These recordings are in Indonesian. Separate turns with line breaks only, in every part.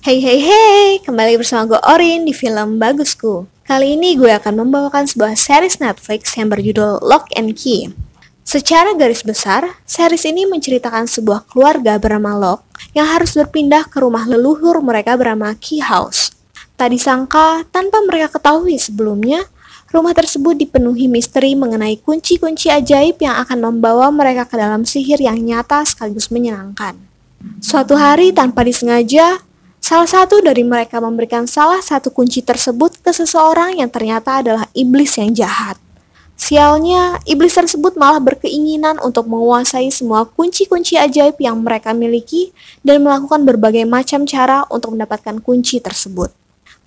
Hey hey hey, kembali bersama gue Orin di film bagusku. Kali ini gue akan membawakan sebuah series Netflix yang berjudul Lock and Key. Secara garis besar, series ini menceritakan sebuah keluarga bernama Locke yang harus berpindah ke rumah leluhur mereka bernama Key House. Tak disangka, tanpa mereka ketahui sebelumnya, rumah tersebut dipenuhi misteri mengenai kunci-kunci ajaib yang akan membawa mereka ke dalam sihir yang nyata sekaligus menyenangkan. Suatu hari tanpa disengaja, salah satu dari mereka memberikan salah satu kunci tersebut ke seseorang yang ternyata adalah iblis yang jahat. Sialnya, iblis tersebut malah berkeinginan untuk menguasai semua kunci-kunci ajaib yang mereka miliki dan melakukan berbagai macam cara untuk mendapatkan kunci tersebut.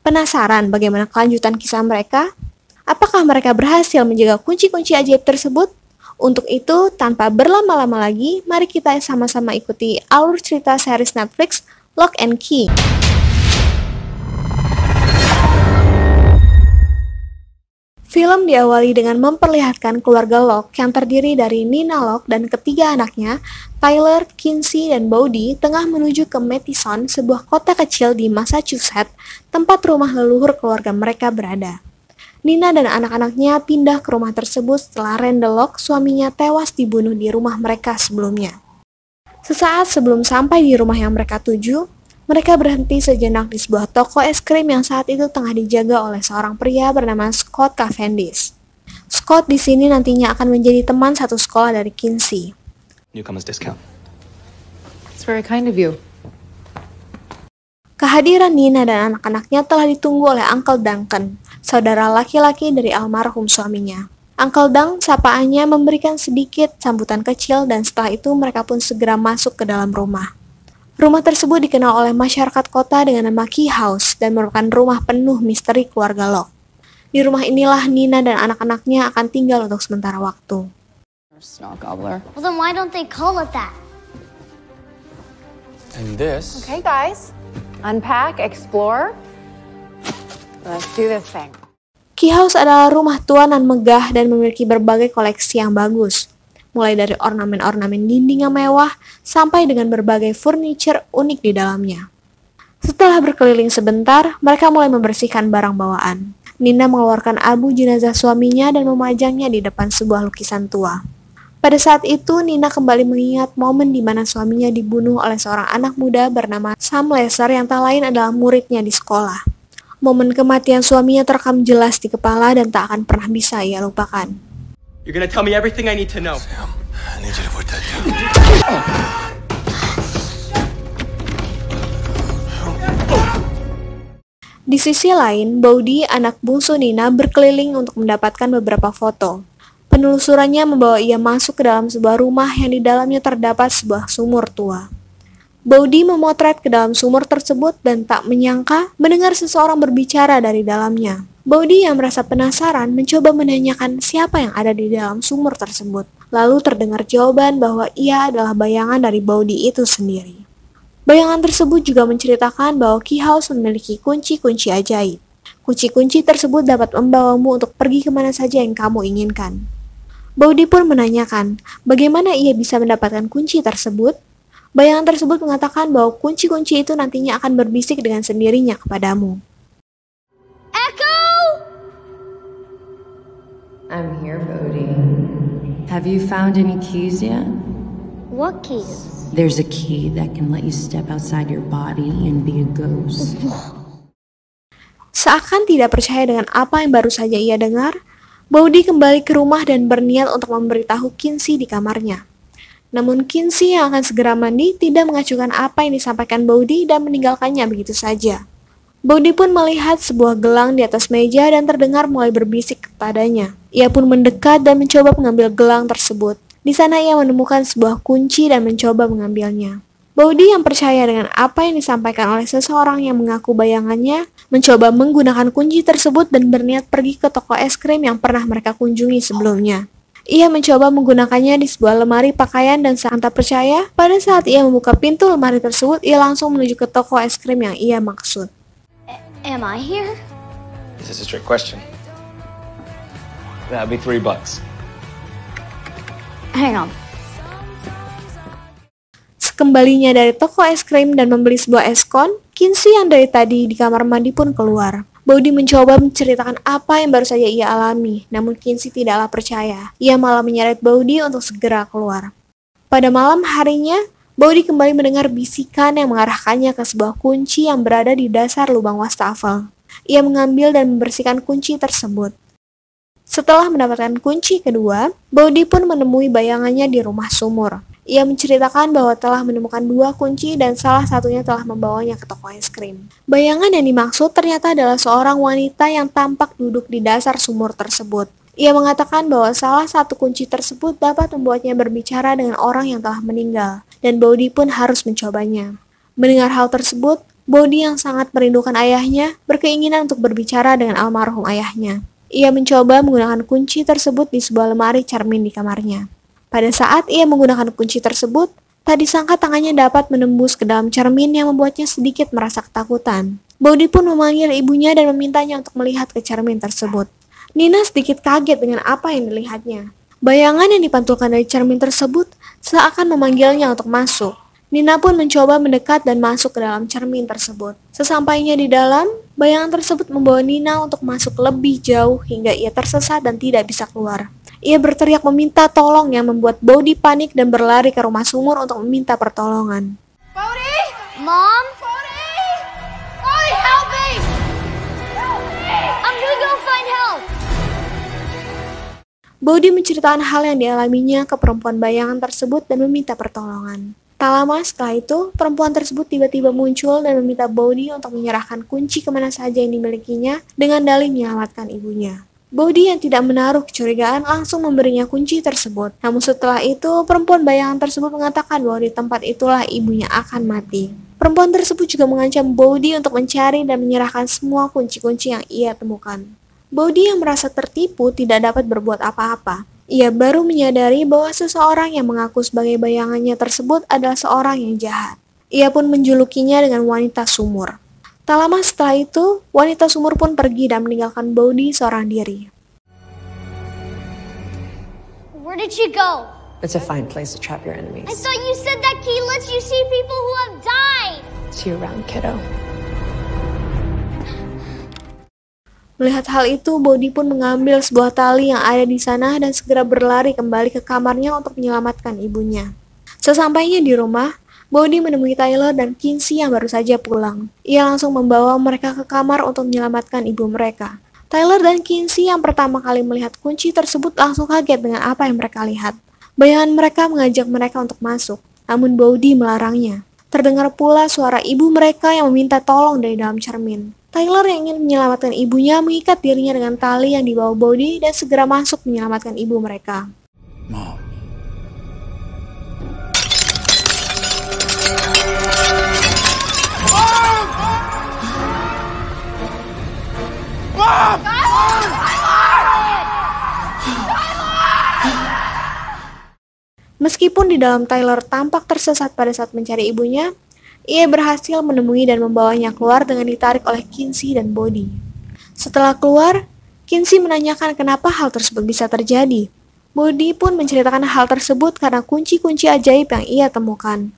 Penasaran bagaimana kelanjutan kisah mereka? Apakah mereka berhasil menjaga kunci-kunci ajaib tersebut? Untuk itu, tanpa berlama-lama lagi, mari kita sama-sama ikuti alur cerita series Netflix Lock and Key. Film diawali dengan memperlihatkan keluarga Locke yang terdiri dari Nina Locke dan ketiga anaknya, Tyler, Kinsey, dan Bodhi, tengah menuju ke Madison, sebuah kota kecil di Massachusetts, tempat rumah leluhur keluarga mereka berada. Nina dan anak-anaknya pindah ke rumah tersebut setelah Randall Locke, suaminya, tewas dibunuh di rumah mereka sebelumnya. Sesaat sebelum sampai di rumah yang mereka tuju, mereka berhenti sejenak di sebuah toko es krim yang saat itu tengah dijaga oleh seorang pria bernama Scott Cavendish. Scott di sini nantinya akan menjadi teman satu sekolah dari Kinsey.
Newcomers discount.
It's very kind of you.
Kehadiran Nina dan anak-anaknya telah ditunggu oleh Uncle Duncan, saudara laki-laki dari almarhum suaminya. Uncle Dunk sapaannya memberikan sedikit sambutan kecil dan setelah itu mereka pun segera masuk ke dalam rumah. Rumah tersebut dikenal oleh masyarakat kota dengan nama Key House dan merupakan rumah penuh misteri keluarga Locke. Di rumah inilah Nina dan anak-anaknya akan tinggal untuk sementara waktu.
Snot gobbler.
Well, then why don't they call it that?
And this.
Okay, guys. Unpack, explore. Let's do this thing.
Key House adalah rumah tua nan megah dan memiliki berbagai koleksi yang bagus. Mulai dari ornamen-ornamen dinding yang mewah, sampai dengan berbagai furniture unik di dalamnya. Setelah berkeliling sebentar, mereka mulai membersihkan barang bawaan. Nina mengeluarkan abu jenazah suaminya dan memajangnya di depan sebuah lukisan tua. Pada saat itu, Nina kembali mengingat momen di mana suaminya dibunuh oleh seorang anak muda bernama Sam Lesser yang tak lain adalah muridnya di sekolah. Momen kematian suaminya terekam jelas di kepala dan tak akan pernah bisa ia lupakan.
You're gonna tell me everything I need to know.
Sam, I need you to put that down.
Di sisi lain, Bodhi, anak bungsu Nina, berkeliling untuk mendapatkan beberapa foto. Penelusurannya membawa ia masuk ke dalam sebuah rumah yang di dalamnya terdapat sebuah sumur tua. Bodhi memotret ke dalam sumur tersebut dan tak menyangka mendengar seseorang berbicara dari dalamnya. Bodhi yang merasa penasaran mencoba menanyakan siapa yang ada di dalam sumur tersebut. Lalu terdengar jawaban bahwa ia adalah bayangan dari Bodhi itu sendiri. Bayangan tersebut juga menceritakan bahwa Key House memiliki kunci-kunci ajaib. Kunci-kunci tersebut dapat membawamu untuk pergi kemana saja yang kamu inginkan. Bodhi pun menanyakan bagaimana ia bisa mendapatkan kunci tersebut. Bayangan tersebut mengatakan bahwa kunci-kunci itu nantinya akan berbisik dengan sendirinya kepadamu.
Echo!
I'm here, Bodhi. Have you found any keys yet?
What keys?
There's a key that can let you step outside your body and be a ghost.
Seakan tidak percaya dengan apa yang baru saja ia dengar, Bodhi kembali ke rumah dan berniat untuk memberitahu Kinsey di kamarnya. Namun Kinsey yang akan segera mandi tidak mengacuhkan apa yang disampaikan Bodhi dan meninggalkannya begitu saja. Bodhi pun melihat sebuah gelang di atas meja dan terdengar mulai berbisik kepadanya. Ia pun mendekat dan mencoba mengambil gelang tersebut. Di sana ia menemukan sebuah kunci dan mencoba mengambilnya. Bodhi yang percaya dengan apa yang disampaikan oleh seseorang yang mengaku bayangannya, mencoba menggunakan kunci tersebut dan berniat pergi ke toko es krim yang pernah mereka kunjungi sebelumnya. Ia mencoba menggunakannya di sebuah lemari pakaian dan sangat tak percaya, pada saat ia membuka pintu lemari tersebut, ia langsung menuju ke toko es krim yang ia maksud.
Am I here?
This is a trick question. That'd be $3.
Hang on.
Sekembalinya dari toko es krim dan membeli sebuah es kon, Kinsey yang dari tadi di kamar mandi pun keluar. Body mencoba menceritakan apa yang baru saja ia alami, namun Kinsey tidaklah percaya. Ia malah menyeret Body untuk segera keluar. Pada malam harinya, Body kembali mendengar bisikan yang mengarahkannya ke sebuah kunci yang berada di dasar lubang wastafel. Ia mengambil dan membersihkan kunci tersebut. Setelah mendapatkan kunci kedua, Body pun menemui bayangannya di rumah sumur. Ia menceritakan bahwa telah menemukan 2 kunci dan salah satunya telah membawanya ke toko es krim. Bayangan yang dimaksud ternyata adalah seorang wanita yang tampak duduk di dasar sumur tersebut. Ia mengatakan bahwa salah satu kunci tersebut dapat membuatnya berbicara dengan orang yang telah meninggal, dan Body pun harus mencobanya. Mendengar hal tersebut, Body yang sangat merindukan ayahnya berkeinginan untuk berbicara dengan almarhum ayahnya. Ia mencoba menggunakan kunci tersebut di sebuah lemari cermin di kamarnya. Pada saat ia menggunakan kunci tersebut, tak disangka tangannya dapat menembus ke dalam cermin yang membuatnya sedikit merasa ketakutan. Body pun memanggil ibunya dan memintanya untuk melihat ke cermin tersebut. Nina sedikit kaget dengan apa yang dilihatnya. Bayangan yang dipantulkan dari cermin tersebut seakan memanggilnya untuk masuk. Nina pun mencoba mendekat dan masuk ke dalam cermin tersebut. Sesampainya di dalam, bayangan tersebut membawa Nina untuk masuk lebih jauh hingga ia tersesat dan tidak bisa keluar. Ia berteriak meminta tolong yang membuat Body panik dan berlari ke rumah sumur untuk meminta pertolongan.
Bodhi? Mom? Bodhi! Bodhi, help me! Help me! I'm gonna go find help!
Body menceritakan hal yang dialaminya ke perempuan bayangan tersebut dan meminta pertolongan. Tak lama setelah itu, perempuan tersebut tiba-tiba muncul dan meminta Body untuk menyerahkan kunci kemana saja yang dimilikinya dengan dalih menyelamatkan ibunya. Body yang tidak menaruh kecurigaan langsung memberinya kunci tersebut. Namun setelah itu, perempuan bayangan tersebut mengatakan bahwa di tempat itulah ibunya akan mati. Perempuan tersebut juga mengancam Body untuk mencari dan menyerahkan semua kunci-kunci yang ia temukan. Body yang merasa tertipu tidak dapat berbuat apa-apa. Ia baru menyadari bahwa seseorang yang mengaku sebagai bayangannya tersebut adalah seorang yang jahat. Ia pun menjulukinya dengan wanita sumur. Tak lama setelah itu, wanita sumur pun pergi dan meninggalkan Body seorang diri.
Where did she go?
It's a fine place to trap your enemies.
I thought you said that key lets you see people who have died.
See you around, kiddo.
Melihat hal itu, Body pun mengambil sebuah tali yang ada di sana dan segera berlari kembali ke kamarnya untuk menyelamatkan ibunya. Sesampainya di rumah, Body menemui Tyler dan Kinsey yang baru saja pulang. Ia langsung membawa mereka ke kamar untuk menyelamatkan ibu mereka. Tyler dan Kinsey yang pertama kali melihat kunci tersebut langsung kaget dengan apa yang mereka lihat. Bayangan mereka mengajak mereka untuk masuk, namun Body melarangnya. Terdengar pula suara ibu mereka yang meminta tolong dari dalam cermin. Tyler yang ingin menyelamatkan ibunya mengikat dirinya dengan tali yang dibawa Body dan segera masuk menyelamatkan ibu mereka.
Mom.
Meskipun di dalam Tyler tampak tersesat pada saat mencari ibunya, ia berhasil menemui dan membawanya keluar dengan ditarik oleh Kinsey dan Body. Setelah keluar, Kinsey menanyakan kenapa hal tersebut bisa terjadi. Body pun menceritakan hal tersebut karena kunci-kunci ajaib yang ia temukan.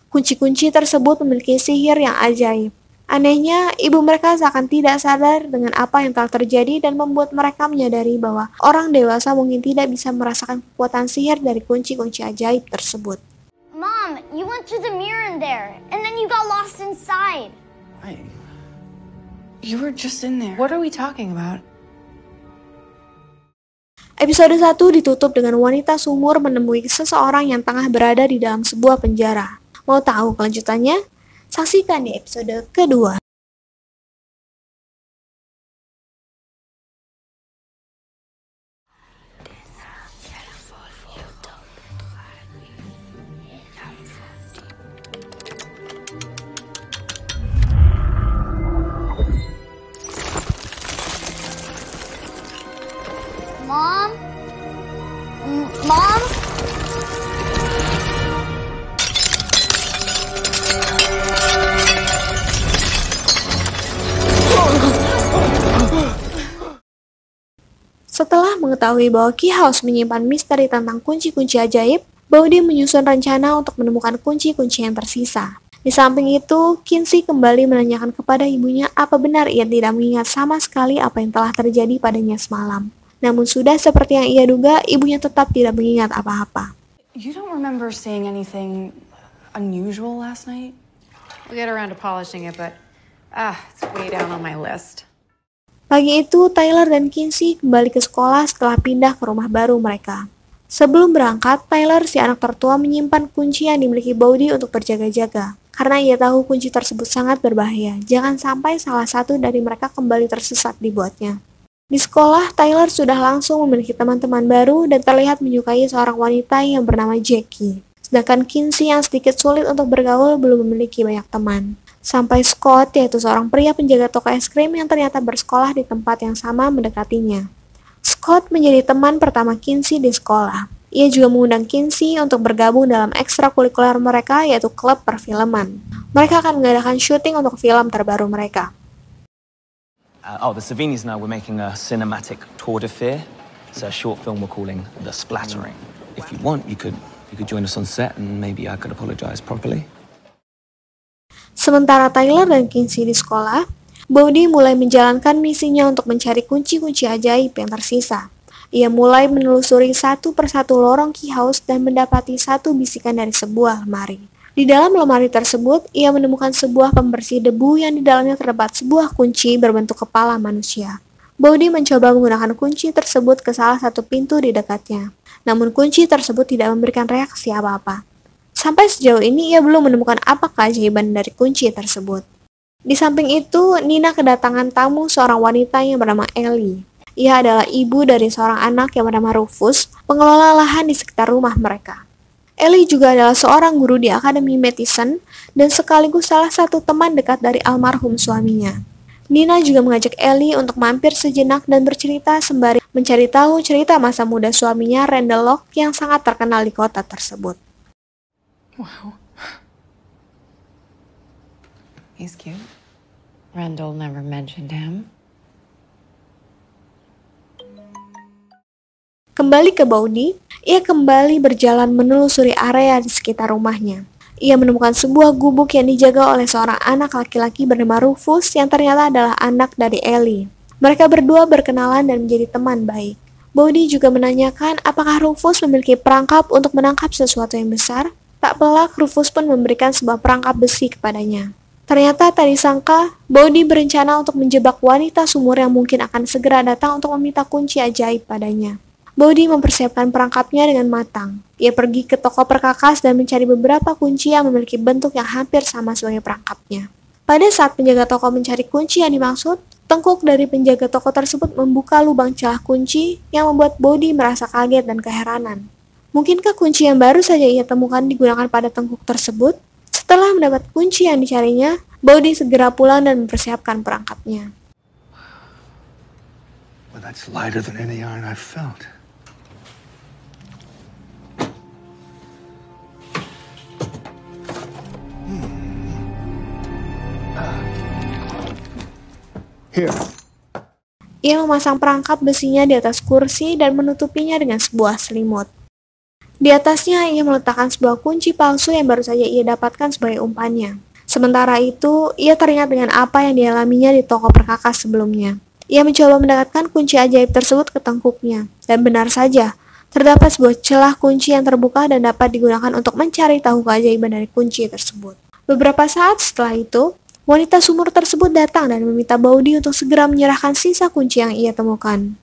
Kunci-kunci tersebut memiliki sihir yang ajaib. Anehnya, ibu mereka seakan tidak sadar dengan apa yang telah terjadi dan membuat mereka menyadari bahwa orang dewasa mungkin tidak bisa merasakan kekuatan sihir dari kunci-kunci ajaib tersebut.
Mom, you went to the mirror in there, and then you got lost inside.
You were just in there. What are we talking about?
Episode 1 ditutup dengan wanita sumur menemui seseorang yang tengah berada di dalam sebuah penjara. Mau tahu kelanjutannya? Saksikan di episode kedua.
Mom? Mom?
Setelah mengetahui bahwa Key House menyimpan misteri tentang kunci-kunci ajaib, Body menyusun rencana untuk menemukan kunci-kunci yang tersisa. Di samping itu, Kinsey kembali menanyakan kepada ibunya apa benar ia tidak mengingat sama sekali apa yang telah terjadi padanya semalam. Namun sudah seperti yang ia duga, ibunya tetap tidak mengingat apa-apa.
You don't remember seeing anything unusual last night?
We'll get around to polishing it, but it's way down on my list.
Pagi itu, Tyler dan Kinsey kembali ke sekolah setelah pindah ke rumah baru mereka. Sebelum berangkat, Tyler, si anak tertua, menyimpan kunci yang dimiliki Bowdy untuk berjaga-jaga. Karena ia tahu kunci tersebut sangat berbahaya, jangan sampai salah satu dari mereka kembali tersesat dibuatnya. Di sekolah, Tyler sudah langsung memiliki teman-teman baru dan terlihat menyukai seorang wanita yang bernama Jackie. Sedangkan Kinsey yang sedikit sulit untuk bergaul belum memiliki banyak teman. Sampai Scott, yaitu seorang pria penjaga toko es krim yang ternyata bersekolah di tempat yang sama mendekatinya. Scott menjadi teman pertama Kinsey di sekolah. Ia juga mengundang Kinsey untuk bergabung dalam ekstrakurikuler mereka, yaitu klub perfilman. Mereka akan mengadakan syuting untuk film terbaru mereka.
The Savinis know we're making a cinematic tour de fear. It's a short film we're calling The Splattering. If you want, you could join us on set and maybe I could apologize properly.
Sementara Tyler dan Kinsey di sekolah, Bowdy mulai menjalankan misinya untuk mencari kunci-kunci ajaib yang tersisa. Ia mulai menelusuri satu persatu lorong key house dan mendapati satu bisikan dari sebuah lemari. Di dalam lemari tersebut, ia menemukan sebuah pembersih debu yang di dalamnya terdapat sebuah kunci berbentuk kepala manusia. Bowdy mencoba menggunakan kunci tersebut ke salah satu pintu di dekatnya. Namun kunci tersebut tidak memberikan reaksi apa-apa. Sampai sejauh ini ia belum menemukan apa keajaiban dari kunci tersebut. Di samping itu, Nina kedatangan tamu seorang wanita yang bernama Ellie. Ia adalah ibu dari seorang anak yang bernama Rufus, pengelola lahan di sekitar rumah mereka. Ellie juga adalah seorang guru di Akademi Matheson dan sekaligus salah satu teman dekat dari almarhum suaminya. Nina juga mengajak Ellie untuk mampir sejenak dan bercerita sembari mencari tahu cerita masa muda suaminya Randall Locke yang sangat terkenal di kota tersebut.
Wow. He's cute. Randall never mentioned him.
Kembali ke Bowdy, ia kembali berjalan menelusuri area di sekitar rumahnya. Ia menemukan sebuah gubuk yang dijaga oleh seorang anak laki-laki bernama Rufus yang ternyata adalah anak dari Ellie. Mereka berdua berkenalan dan menjadi teman baik. Bowdy juga menanyakan apakah Rufus memiliki perangkap untuk menangkap sesuatu yang besar. Tak pelak, Rufus pun memberikan sebuah perangkap besi kepadanya. Ternyata tak disangka, Bowdy berencana untuk menjebak wanita sumur yang mungkin akan segera datang untuk meminta kunci ajaib padanya. Bowdy mempersiapkan perangkapnya dengan matang. Ia pergi ke toko perkakas dan mencari beberapa kunci yang memiliki bentuk yang hampir sama sebagai perangkapnya. Pada saat penjaga toko mencari kunci yang dimaksud, tengkuk dari penjaga toko tersebut membuka lubang celah kunci yang membuat Bowdy merasa kaget dan keheranan. Mungkinkah kunci yang baru saja ia temukan digunakan pada tengkuk tersebut? Setelah mendapat kunci yang dicarinya, Bowdy segera pulang dan mempersiapkan perangkapnya.
Well, that's lighter than any iron I've felt. Here.
Ia memasang perangkap besinya di atas kursi dan menutupinya dengan sebuah selimut. Di atasnya, ia meletakkan sebuah kunci palsu yang baru saja ia dapatkan sebagai umpannya. Sementara itu, ia teringat dengan apa yang dialaminya di toko perkakas sebelumnya. Ia mencoba mendekatkan kunci ajaib tersebut ke tengkuknya. Dan benar saja, terdapat sebuah celah kunci yang terbuka dan dapat digunakan untuk mencari tahu keajaiban dari kunci tersebut. Beberapa saat setelah itu, wanita sumur tersebut datang dan meminta Bowdy untuk segera menyerahkan sisa kunci yang ia temukan.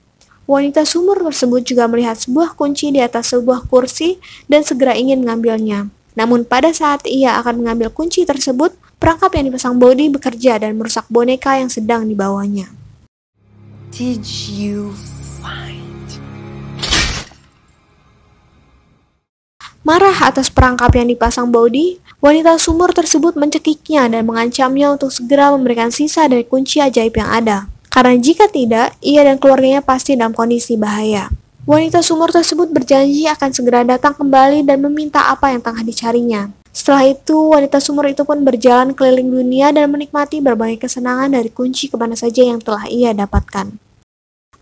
Wanita sumur tersebut juga melihat sebuah kunci di atas sebuah kursi dan segera ingin mengambilnya. Namun pada saat ia akan mengambil kunci tersebut, perangkap yang dipasang Bowdy bekerja dan merusak boneka yang sedang dibawanya.
Did you find?
Marah atas perangkap yang dipasang Bowdy, wanita sumur tersebut mencekiknya dan mengancamnya untuk segera memberikan sisa dari kunci ajaib yang ada. Karena jika tidak, ia dan keluarganya pasti dalam kondisi bahaya. Wanita sumur tersebut berjanji akan segera datang kembali dan meminta apa yang tengah dicarinya. Setelah itu, wanita sumur itu pun berjalan keliling dunia dan menikmati berbagai kesenangan dari kunci kemana saja yang telah ia dapatkan.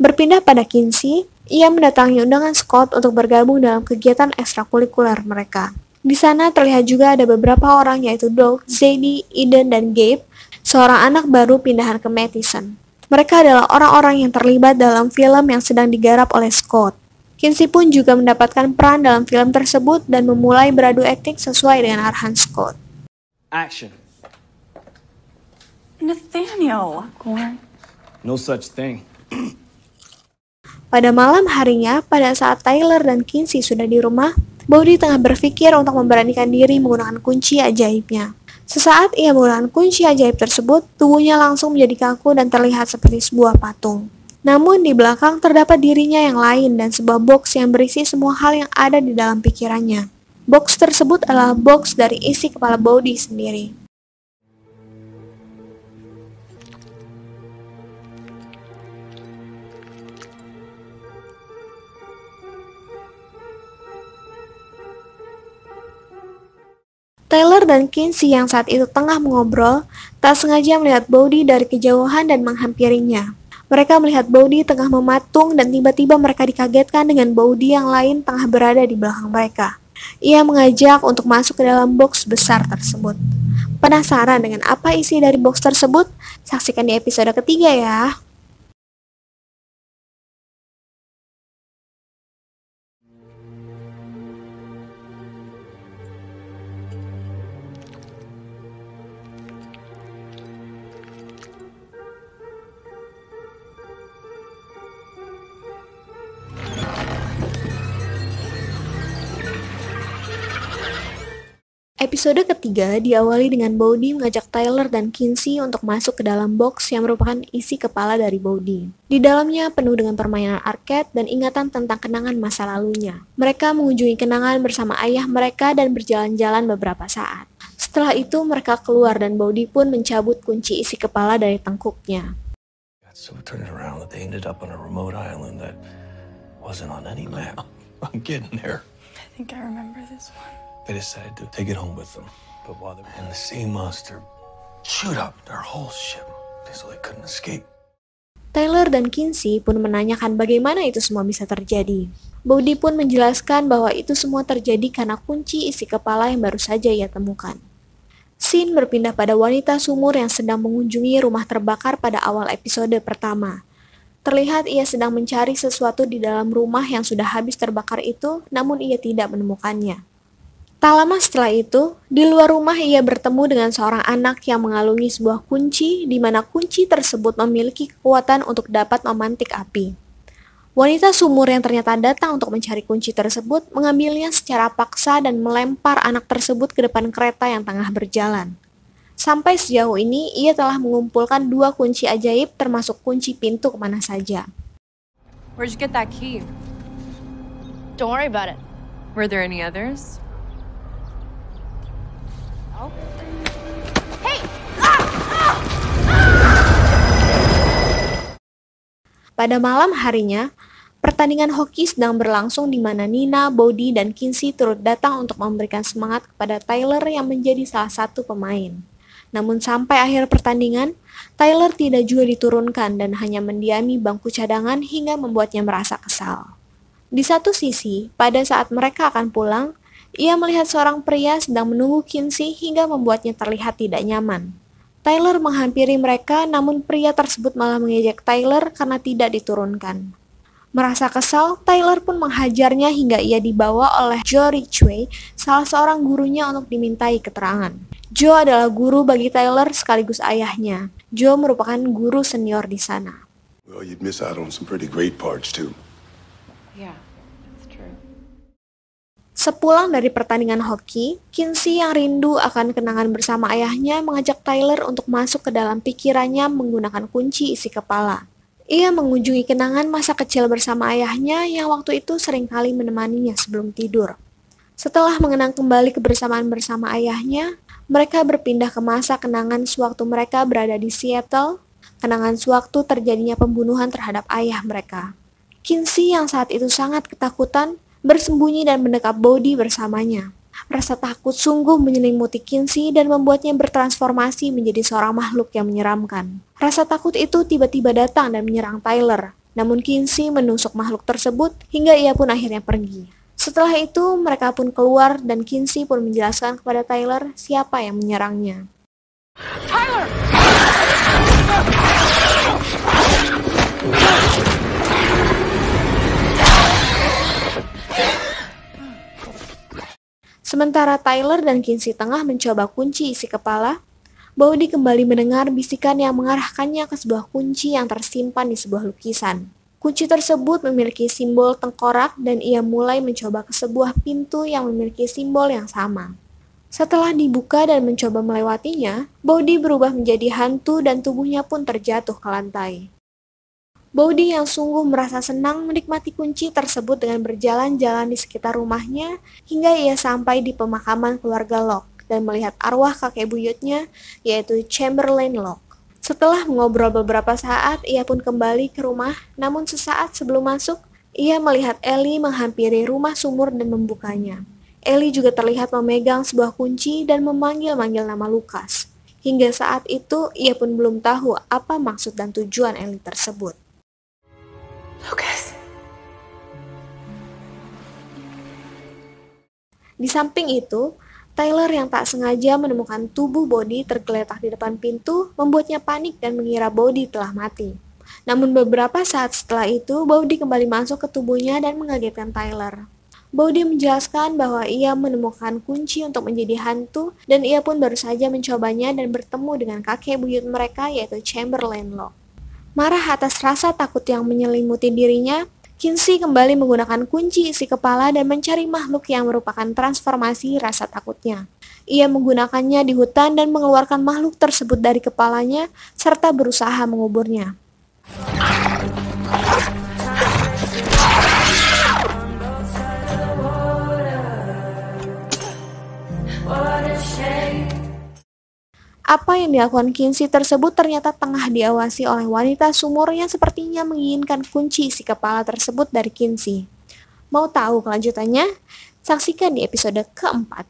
Berpindah pada Kinsey, ia mendatangi undangan Scott untuk bergabung dalam kegiatan ekstrakurikuler mereka. Di sana terlihat juga ada beberapa orang yaitu Doug, Zadie, Eden, dan Gabe, seorang anak baru pindahan ke Madison. Mereka adalah orang-orang yang terlibat dalam film yang sedang digarap oleh Scott. Kinsey pun juga mendapatkan peran dalam film tersebut dan memulai beradu akting sesuai dengan arahan Scott.
Action.
Nathaniel.
No such thing.
Pada malam harinya, pada saat Tyler dan Kinsey sudah di rumah, Bobby tengah berpikir untuk memberanikan diri menggunakan kunci ajaibnya. Sesaat ia menggunakan kunci ajaib tersebut, tubuhnya langsung menjadi kaku dan terlihat seperti sebuah patung. Namun di belakang terdapat dirinya yang lain dan sebuah box yang berisi semua hal yang ada di dalam pikirannya. Box tersebut adalah box dari isi kepala Bobby sendiri. Tyler dan Kinsey yang saat itu tengah mengobrol, tak sengaja melihat Bobby dari kejauhan dan menghampirinya. Mereka melihat Bobby tengah mematung dan tiba-tiba mereka dikagetkan dengan Bobby yang lain tengah berada di belakang mereka. Ia mengajak untuk masuk ke dalam box besar tersebut. Penasaran dengan apa isi dari box tersebut? Saksikan di episode ketiga ya. Episode ketiga diawali dengan Bobby mengajak Tyler dan Kinsey untuk masuk ke dalam box yang merupakan isi kepala dari Bobby. Di dalamnya penuh dengan permainan arcade dan ingatan tentang kenangan masa lalunya. Mereka mengunjungi kenangan bersama ayah mereka dan berjalan-jalan beberapa saat. Setelah itu mereka keluar dan Bobby pun mencabut kunci isi kepala dari tengkuknya.
So it turned around that they ended up on a remote island that wasn't on any map. I'm getting there.
I think I remember this one.
They decided to take it home with them. But while they were in the sea monster chewed up their whole ship, so they couldn't escape.
Tyler dan Kinsey pun menanyakan bagaimana itu semua bisa terjadi. Bobby pun menjelaskan bahwa itu semua terjadi karena kunci isi kepala yang baru saja ia temukan. Scene berpindah pada wanita sumur yang sedang mengunjungi rumah terbakar pada awal episode pertama. Terlihat ia sedang mencari sesuatu di dalam rumah yang sudah habis terbakar itu, namun ia tidak menemukannya. Tak lama setelah itu, di luar rumah ia bertemu dengan seorang anak yang mengalungi sebuah kunci di mana kunci tersebut memiliki kekuatan untuk dapat memantik api. Wanita sumur yang ternyata datang untuk mencari kunci tersebut mengambilnya secara paksa dan melempar anak tersebut ke depan kereta yang tengah berjalan. Sampai sejauh ini, ia telah mengumpulkan 2 kunci ajaib termasuk kunci pintu kemana saja.
Where'd you get that key?
Don't worry about it.
Were there any others?
Hey!
Pada malam harinya, pertandingan hoki sedang berlangsung di mana Nina, Bobby, dan Kinsey turut datang untuk memberikan semangat kepada Tyler yang menjadi salah satu pemain. Namun sampai akhir pertandingan, Tyler tidak juga diturunkan dan hanya mendiami bangku cadangan hingga membuatnya merasa kesal. Di satu sisi, pada saat mereka akan pulang, ia melihat seorang pria sedang menunggu Kinsey hingga membuatnya terlihat tidak nyaman. Tyler menghampiri mereka, namun pria tersebut malah mengejek Tyler karena tidak diturunkan. Merasa kesal, Tyler pun menghajarnya hingga ia dibawa oleh Joe Ridgway, salah seorang gurunya untuk dimintai keterangan. Joe adalah guru bagi Tyler sekaligus ayahnya. Joe merupakan guru senior di sana.
Well, you'd miss out on some pretty great parts, too.
Yeah, that's true.
Sepulang dari pertandingan hoki, Kinsey yang rindu akan kenangan bersama ayahnya mengajak Tyler untuk masuk ke dalam pikirannya menggunakan kunci isi kepala. Ia mengunjungi kenangan masa kecil bersama ayahnya yang waktu itu seringkali menemaninya sebelum tidur. Setelah mengenang kembali kebersamaan bersama ayahnya, mereka berpindah ke masa kenangan sewaktu mereka berada di Seattle, kenangan sewaktu terjadinya pembunuhan terhadap ayah mereka. Kinsey yang saat itu sangat ketakutan, bersembunyi dan mendekap Bobby bersamanya. Rasa takut sungguh menyelimuti Kinsey dan membuatnya bertransformasi menjadi seorang makhluk yang menyeramkan. Rasa takut itu tiba-tiba datang dan menyerang Tyler, namun Kinsey menusuk makhluk tersebut hingga ia pun akhirnya pergi. Setelah itu, mereka pun keluar dan Kinsey pun menjelaskan kepada Tyler siapa yang menyerangnya.
Tyler!
Sementara Tyler dan Kinsey tengah mencoba kunci isi kepala, Bowdy kembali mendengar bisikan yang mengarahkannya ke sebuah kunci yang tersimpan di sebuah lukisan. Kunci tersebut memiliki simbol tengkorak dan ia mulai mencoba ke sebuah pintu yang memiliki simbol yang sama. Setelah dibuka dan mencoba melewatinya, Bowdy berubah menjadi hantu dan tubuhnya pun terjatuh ke lantai. Bowdy yang sungguh merasa senang menikmati kunci tersebut dengan berjalan-jalan di sekitar rumahnya hingga ia sampai di pemakaman keluarga Locke dan melihat arwah kakek buyutnya yaitu Chamberlain Locke. Setelah mengobrol beberapa saat, ia pun kembali ke rumah, namun sesaat sebelum masuk, ia melihat Ellie menghampiri rumah sumur dan membukanya. Ellie juga terlihat memegang sebuah kunci dan memanggil-manggil nama Lucas. Hingga saat itu, ia pun belum tahu apa maksud dan tujuan Ellie tersebut.
Lucas.
Di samping itu, Tyler yang tak sengaja menemukan tubuh Bowdy tergeletak di depan pintu membuatnya panik dan mengira Bowdy telah mati. Namun beberapa saat setelah itu, Bowdy kembali masuk ke tubuhnya dan mengagetkan Tyler. Bowdy menjelaskan bahwa ia menemukan kunci untuk menjadi hantu dan ia pun baru saja mencobanya dan bertemu dengan kakek buyut mereka yaitu Chamberlain Locke. Marah atas rasa takut yang menyelimuti dirinya, Kinsey kembali menggunakan kunci isi kepala dan mencari makhluk yang merupakan transformasi rasa takutnya. Ia menggunakannya di hutan dan mengeluarkan makhluk tersebut dari kepalanya serta berusaha menguburnya. Apa yang dilakukan Kinsey tersebut ternyata tengah diawasi oleh wanita sumur yang sepertinya menginginkan kunci isi kepala tersebut dari Kinsey. Mau tahu kelanjutannya? Saksikan di episode keempat.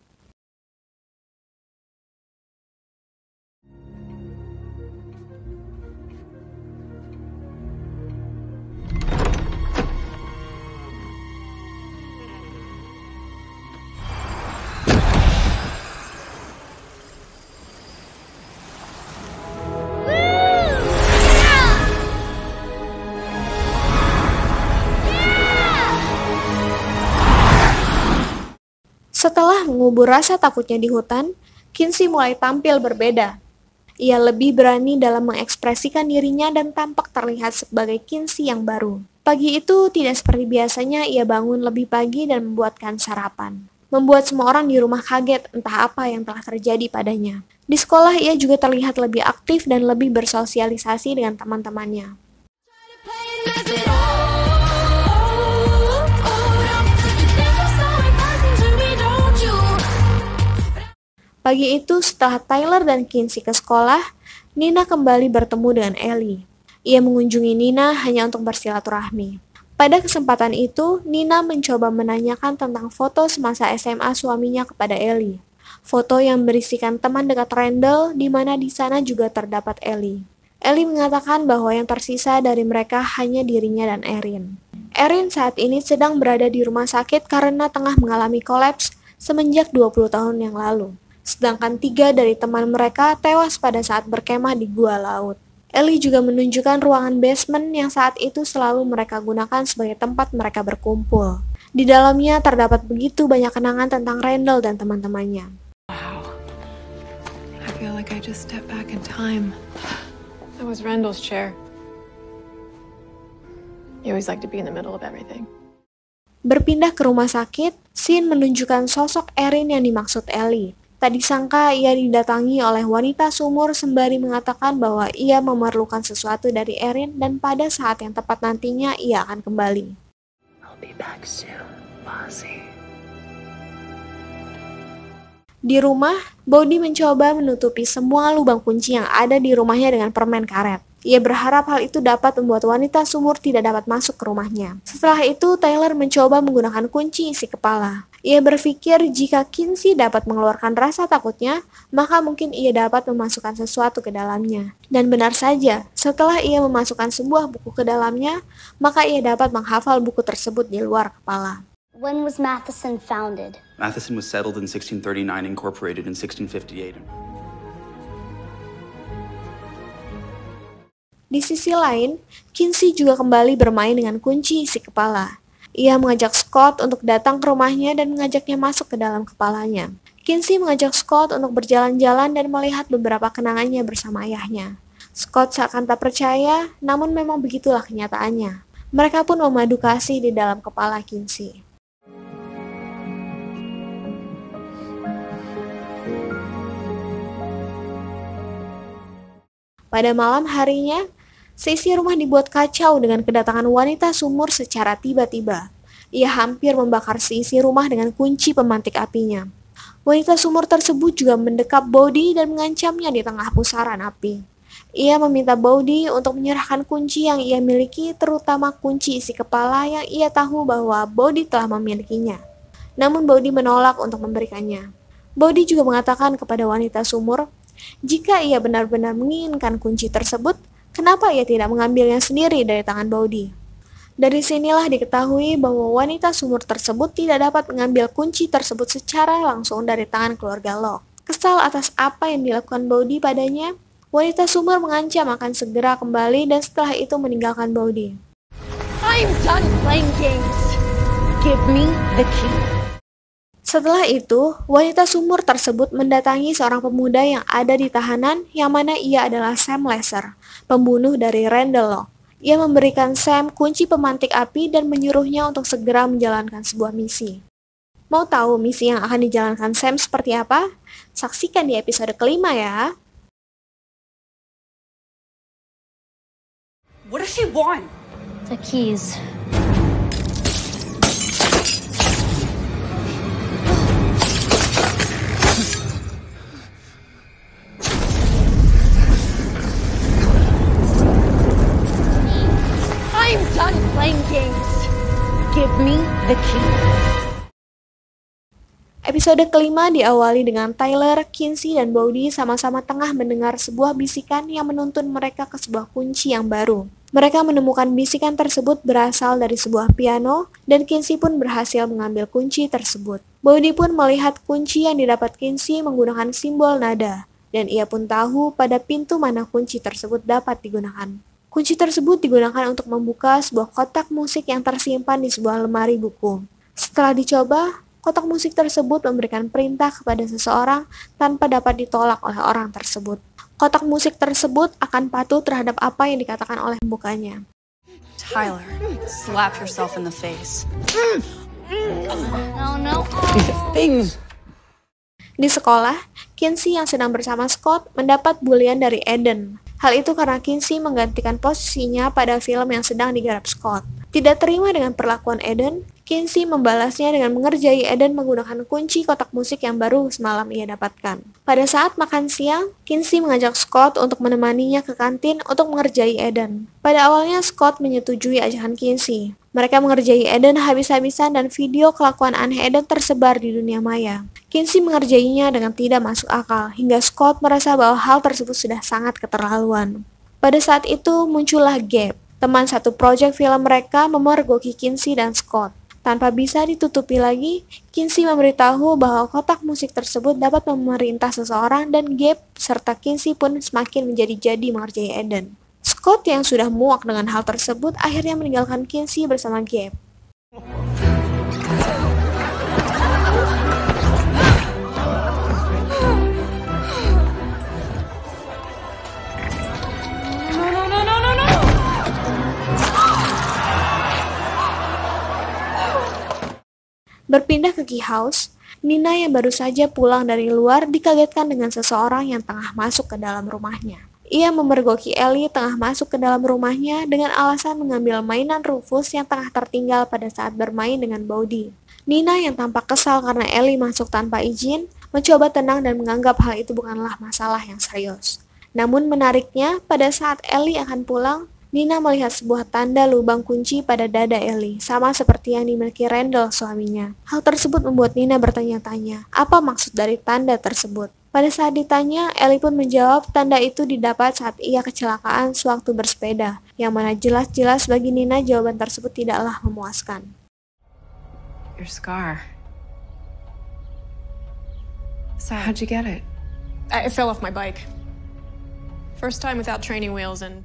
Setelah mengubur rasa takutnya di hutan, Kinsey mulai tampil berbeda. Ia lebih berani dalam mengekspresikan dirinya dan tampak terlihat sebagai Kinsey yang baru. Pagi itu tidak seperti biasanya, ia bangun lebih pagi dan membuatkan sarapan. Membuat semua orang di rumah kaget entah apa yang telah terjadi padanya. Di sekolah ia juga terlihat lebih aktif dan lebih bersosialisasi dengan teman-temannya. Pagi itu setelah Tyler dan Kinsey ke sekolah, Nina kembali bertemu dengan Ellie. Ia mengunjungi Nina hanya untuk bersilaturahmi. Pada kesempatan itu, Nina mencoba menanyakan tentang foto semasa SMA suaminya kepada Ellie. Foto yang berisikan teman dekat Randall, di mana di sana juga terdapat Ellie. Ellie mengatakan bahwa yang tersisa dari mereka hanya dirinya dan Erin. Erin saat ini sedang berada di rumah sakit karena tengah mengalami kolaps semenjak 20 tahun yang lalu. Sedangkan 3 dari teman mereka tewas pada saat berkemah di gua laut. Ellie juga menunjukkan ruangan basement yang saat itu selalu mereka gunakan sebagai tempat mereka berkumpul. Di dalamnya terdapat begitu banyak kenangan tentang Randall dan teman-temannya.
Wow. I feel like I just stepped back in time. That was Randall's chair. He always liked to be in the middle of everything.
Berpindah ke rumah sakit, Sin menunjukkan sosok Erin yang dimaksud Ellie. Tak disangka ia didatangi oleh wanita sumur sembari mengatakan bahwa ia memerlukan sesuatu dari Erin dan pada saat yang tepat nantinya ia akan kembali.
I'll be back soon, Bossy.
Di rumah, Bowdy mencoba menutupi semua lubang kunci yang ada di rumahnya dengan permen karet. Ia berharap hal itu dapat membuat wanita sumur tidak dapat masuk ke rumahnya. Setelah itu, Tyler mencoba menggunakan kunci isi kepala. Ia berpikir jika Kinsey dapat mengeluarkan rasa takutnya, maka mungkin ia dapat memasukkan sesuatu ke dalamnya. Dan benar saja, setelah ia memasukkan sebuah buku ke dalamnya, maka ia dapat menghafal buku tersebut di luar kepala.
When was Matheson founded?
Matheson was settled in 1639, incorporated in 1658.
Di sisi lain, Kinsey juga kembali bermain dengan kunci isi kepala. Ia mengajak Scott untuk datang ke rumahnya dan mengajaknya masuk ke dalam kepalanya. Kinsey mengajak Scott untuk berjalan-jalan dan melihat beberapa kenangannya bersama ayahnya. Scott seakan tak percaya, namun memang begitulah kenyataannya. Mereka pun memadu kasih di dalam kepala Kinsey. Pada malam harinya, seisi rumah dibuat kacau dengan kedatangan wanita sumur secara tiba-tiba. Ia hampir membakar seisi rumah dengan kunci pemantik apinya. Wanita sumur tersebut juga mendekap Bode dan mengancamnya di tengah pusaran api. Ia meminta Bode untuk menyerahkan kunci yang ia miliki, terutama kunci isi kepala yang ia tahu bahwa Bode telah memilikinya. Namun Bode menolak untuk memberikannya. Bode juga mengatakan kepada wanita sumur, jika ia benar-benar menginginkan kunci tersebut, kenapa ia tidak mengambilnya sendiri dari tangan Bode? Dari sinilah diketahui bahwa wanita sumur tersebut tidak dapat mengambil kunci tersebut secara langsung dari tangan keluarga Locke. Kesal atas apa yang dilakukan Bode padanya, wanita sumur mengancam akan segera kembali dan setelah itu meninggalkan Bode.
I'm done playing games. Give me the key.
Setelah itu, wanita sumur tersebut mendatangi seorang pemuda yang ada di tahanan yang mana ia adalah Sam Lesser, pembunuh dari Randall Locke. Ia memberikan Sam kunci pemantik api dan menyuruhnya untuk segera menjalankan sebuah misi. Mau tahu misi yang akan dijalankan Sam seperti apa? Saksikan di episode kelima ya.
What does she want?
The keys.
I'm done playing games. Give me the key.
Episode kelima diawali dengan Tyler, Kinsey, dan Bode sama-sama tengah mendengar sebuah bisikan yang menuntun mereka ke sebuah kunci yang baru. Mereka menemukan bisikan tersebut berasal dari sebuah piano, dan Kinsey pun berhasil mengambil kunci tersebut. Bode pun melihat kunci yang didapat Kinsey menggunakan simbol nada, dan ia pun tahu pada pintu mana kunci tersebut dapat digunakan. Kunci tersebut digunakan untuk membuka sebuah kotak musik yang tersimpan di sebuah lemari buku. Setelah dicoba, kotak musik tersebut memberikan perintah kepada seseorang tanpa dapat ditolak oleh orang tersebut. Kotak musik tersebut akan patuh terhadap apa yang dikatakan oleh pembukanya.
Tyler, slap yourself in the face.
No.
Things.
Di sekolah, Kinsey yang sedang bersama Scott mendapat bulian dari Eden. Hal itu karena Kinsey menggantikan posisinya pada film yang sedang digarap Scott. Tidak terima dengan perlakuan Eden, Kinsey membalasnya dengan mengerjai Eden menggunakan kunci kotak musik yang baru semalam ia dapatkan. Pada saat makan siang, Kinsey mengajak Scott untuk menemaninya ke kantin untuk mengerjai Eden. Pada awalnya Scott menyetujui ajakan Kinsey. Mereka mengerjai Eden habis-habisan dan video kelakuan aneh Eden tersebar di dunia maya. Kinsey mengerjainya dengan tidak masuk akal, hingga Scott merasa bahwa hal tersebut sudah sangat keterlaluan. Pada saat itu muncullah Gabe, teman satu proyek film mereka memergoki Kinsey dan Scott. Tanpa bisa ditutupi lagi, Kinsey memberitahu bahwa kotak musik tersebut dapat memerintah seseorang dan Gabe serta Kinsey pun semakin menjadi-jadi mengerjai Eden. Scott yang sudah muak dengan hal tersebut akhirnya meninggalkan Kinsey bersama Gabe. Berpindah ke key house, Nina yang baru saja pulang dari luar dikagetkan dengan seseorang yang tengah masuk ke dalam rumahnya. Ia memergoki Ellie tengah masuk ke dalam rumahnya dengan alasan mengambil mainan Rufus yang tengah tertinggal pada saat bermain dengan Bode. Nina yang tampak kesal karena Ellie masuk tanpa izin, mencoba tenang dan menganggap hal itu bukanlah masalah yang serius. Namun menariknya, pada saat Ellie akan pulang, Nina melihat sebuah tanda lubang kunci pada dada Ellie, sama seperti yang dimiliki Randall suaminya. Hal tersebut membuat Nina bertanya-tanya, apa maksud dari tanda tersebut? Pada saat ditanya, Ellie pun menjawab tanda itu didapat saat ia kecelakaan sewaktu bersepeda, yang mana jelas-jelas bagi Nina jawaban tersebut tidaklah memuaskan.
Your scar. So how'd you get it?
I fell off my bike. First time without training wheels and...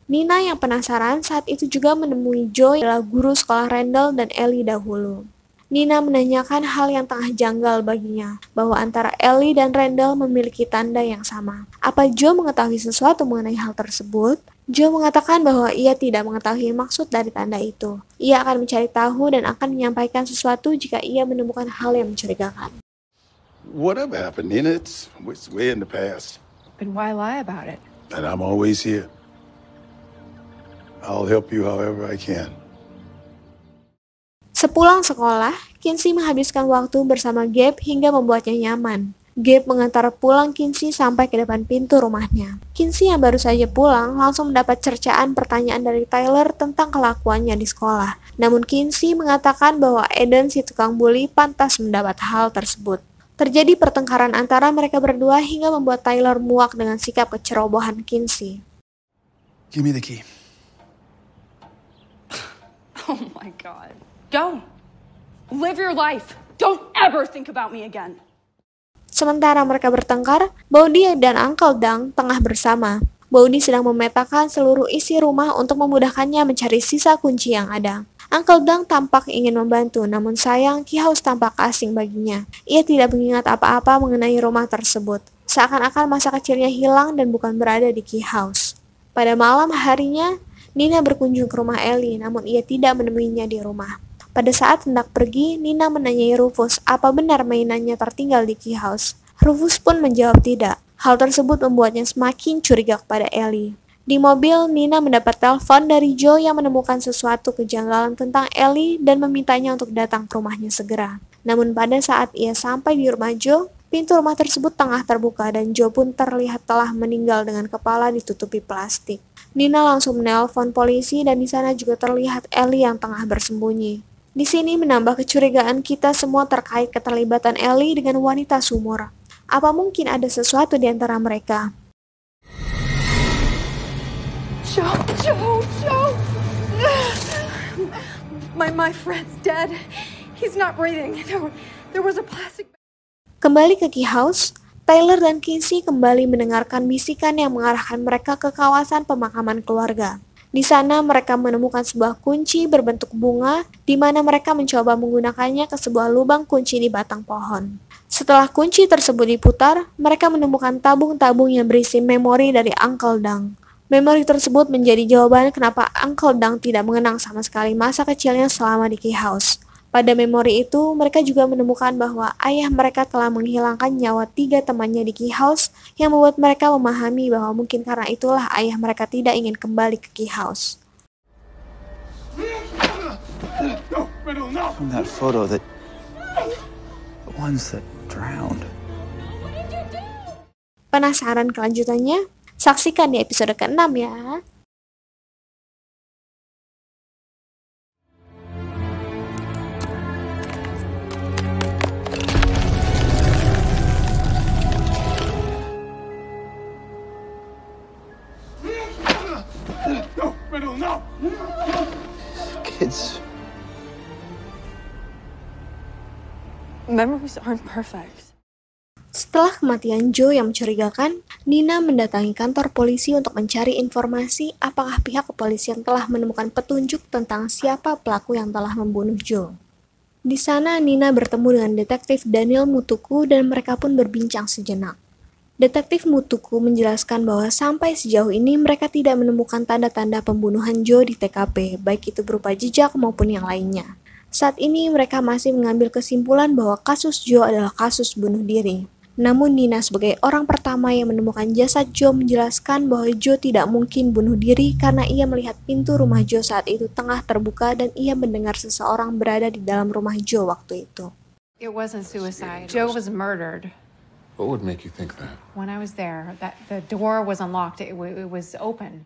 Nina yang penasaran saat itu juga menemui Joe adalah guru sekolah Randall dan Ellie dahulu. Nina menanyakan hal yang tengah janggal baginya, bahwa antara Ellie dan Randall memiliki tanda yang sama. Apa Joe mengetahui sesuatu mengenai hal tersebut? Joe mengatakan bahwa ia tidak mengetahui maksud dari tanda itu. Ia akan mencari tahu dan akan menyampaikan sesuatu jika ia menemukan hal yang mencurigakan.
Whatever happened, Nina, it's way in the past.
Then why lie about it?
And I'm always here. I'll help you however I can.
Sepulang sekolah, Kinsey menghabiskan waktu bersama Gabe hingga membuatnya nyaman. Gabe mengantar pulang Kinsey sampai ke depan pintu rumahnya. Kinsey yang baru saja pulang langsung mendapat cercaan pertanyaan dari Tyler tentang kelakuannya di sekolah. Namun Kinsey mengatakan bahwa Eden si tukang bully pantas mendapat hal tersebut. Terjadi pertengkaran antara mereka berdua hingga membuat Tyler muak dengan sikap kecerobohan Kinsey.
Give me the key.
Oh my God. Go. Live your life. Don't ever think about me again.
Sementara mereka bertengkar, Bodhi dan Uncle Dang tengah bersama. Bodhi sedang memetakan seluruh isi rumah untuk memudahkannya mencari sisa kunci yang ada. Uncle Dang tampak ingin membantu, namun sayang Key House tampak asing baginya. Ia tidak mengingat apa-apa mengenai rumah tersebut. Seakan-akan masa kecilnya hilang dan bukan berada di Key House. Pada malam harinya, Nina berkunjung ke rumah Ellie, namun ia tidak menemuinya di rumah. Pada saat hendak pergi, Nina menanyai Rufus apa benar mainannya tertinggal di Key House. Rufus pun menjawab tidak. Hal tersebut membuatnya semakin curiga kepada Ellie. Di mobil, Nina mendapat telepon dari Joe yang menemukan sesuatu kejanggalan tentang Ellie dan memintanya untuk datang ke rumahnya segera. Namun pada saat ia sampai di rumah Joe, pintu rumah tersebut tengah terbuka dan Joe pun terlihat telah meninggal dengan kepala ditutupi plastik. Nina langsung menelpon polisi dan di sana juga terlihat Ellie yang tengah bersembunyi. Di sini menambah kecurigaan kita semua terkait keterlibatan Ellie dengan wanita sumur. Apa mungkin ada sesuatu di antara mereka?
Joe! My friend's dead. He's not breathing. There was a plastic...
Kembali ke Key House, Tyler dan Kinsey kembali mendengarkan bisikan yang mengarahkan mereka ke kawasan pemakaman keluarga. Di sana mereka menemukan sebuah kunci berbentuk bunga, di mana mereka mencoba menggunakannya ke sebuah lubang kunci di batang pohon. Setelah kunci tersebut diputar, mereka menemukan tabung-tabung yang berisi memori dari Uncle Dang. Memori tersebut menjadi jawaban kenapa Uncle Dang tidak mengenang sama sekali masa kecilnya selama di Key House. Pada memori itu, mereka juga menemukan bahwa ayah mereka telah menghilangkan nyawa 3 temannya di Key House yang membuat mereka memahami bahwa mungkin karena itulah ayah mereka tidak ingin kembali ke Key House.
From that photo, the ones that drowned.
Penasaran kelanjutannya? Saksikan di episode ke-6 ya.
No!
Kids.
Memories aren't perfect.
Setelah kematian Joe yang mencurigakan, Nina mendatangi kantor polisi untuk mencari informasi apakah pihak kepolisian telah menemukan petunjuk tentang siapa pelaku yang telah membunuh Joe. Di sana, Nina bertemu dengan detektif Daniel Mutuku dan mereka pun berbincang sejenak. Detektif Mutuku menjelaskan bahwa sampai sejauh ini mereka tidak menemukan tanda-tanda pembunuhan Joe di TKP, baik itu berupa jejak maupun yang lainnya. Saat ini mereka masih mengambil kesimpulan bahwa kasus Joe adalah kasus bunuh diri. Namun Nina sebagai orang pertama yang menemukan jasad Joe menjelaskan bahwa Joe tidak mungkin bunuh diri karena ia melihat pintu rumah Joe saat itu tengah terbuka dan ia mendengar seseorang berada di dalam rumah Joe waktu itu.
It wasn't suicide. Joe was murdered.
What would make you think that?
When I was there, the door was unlocked. It was open.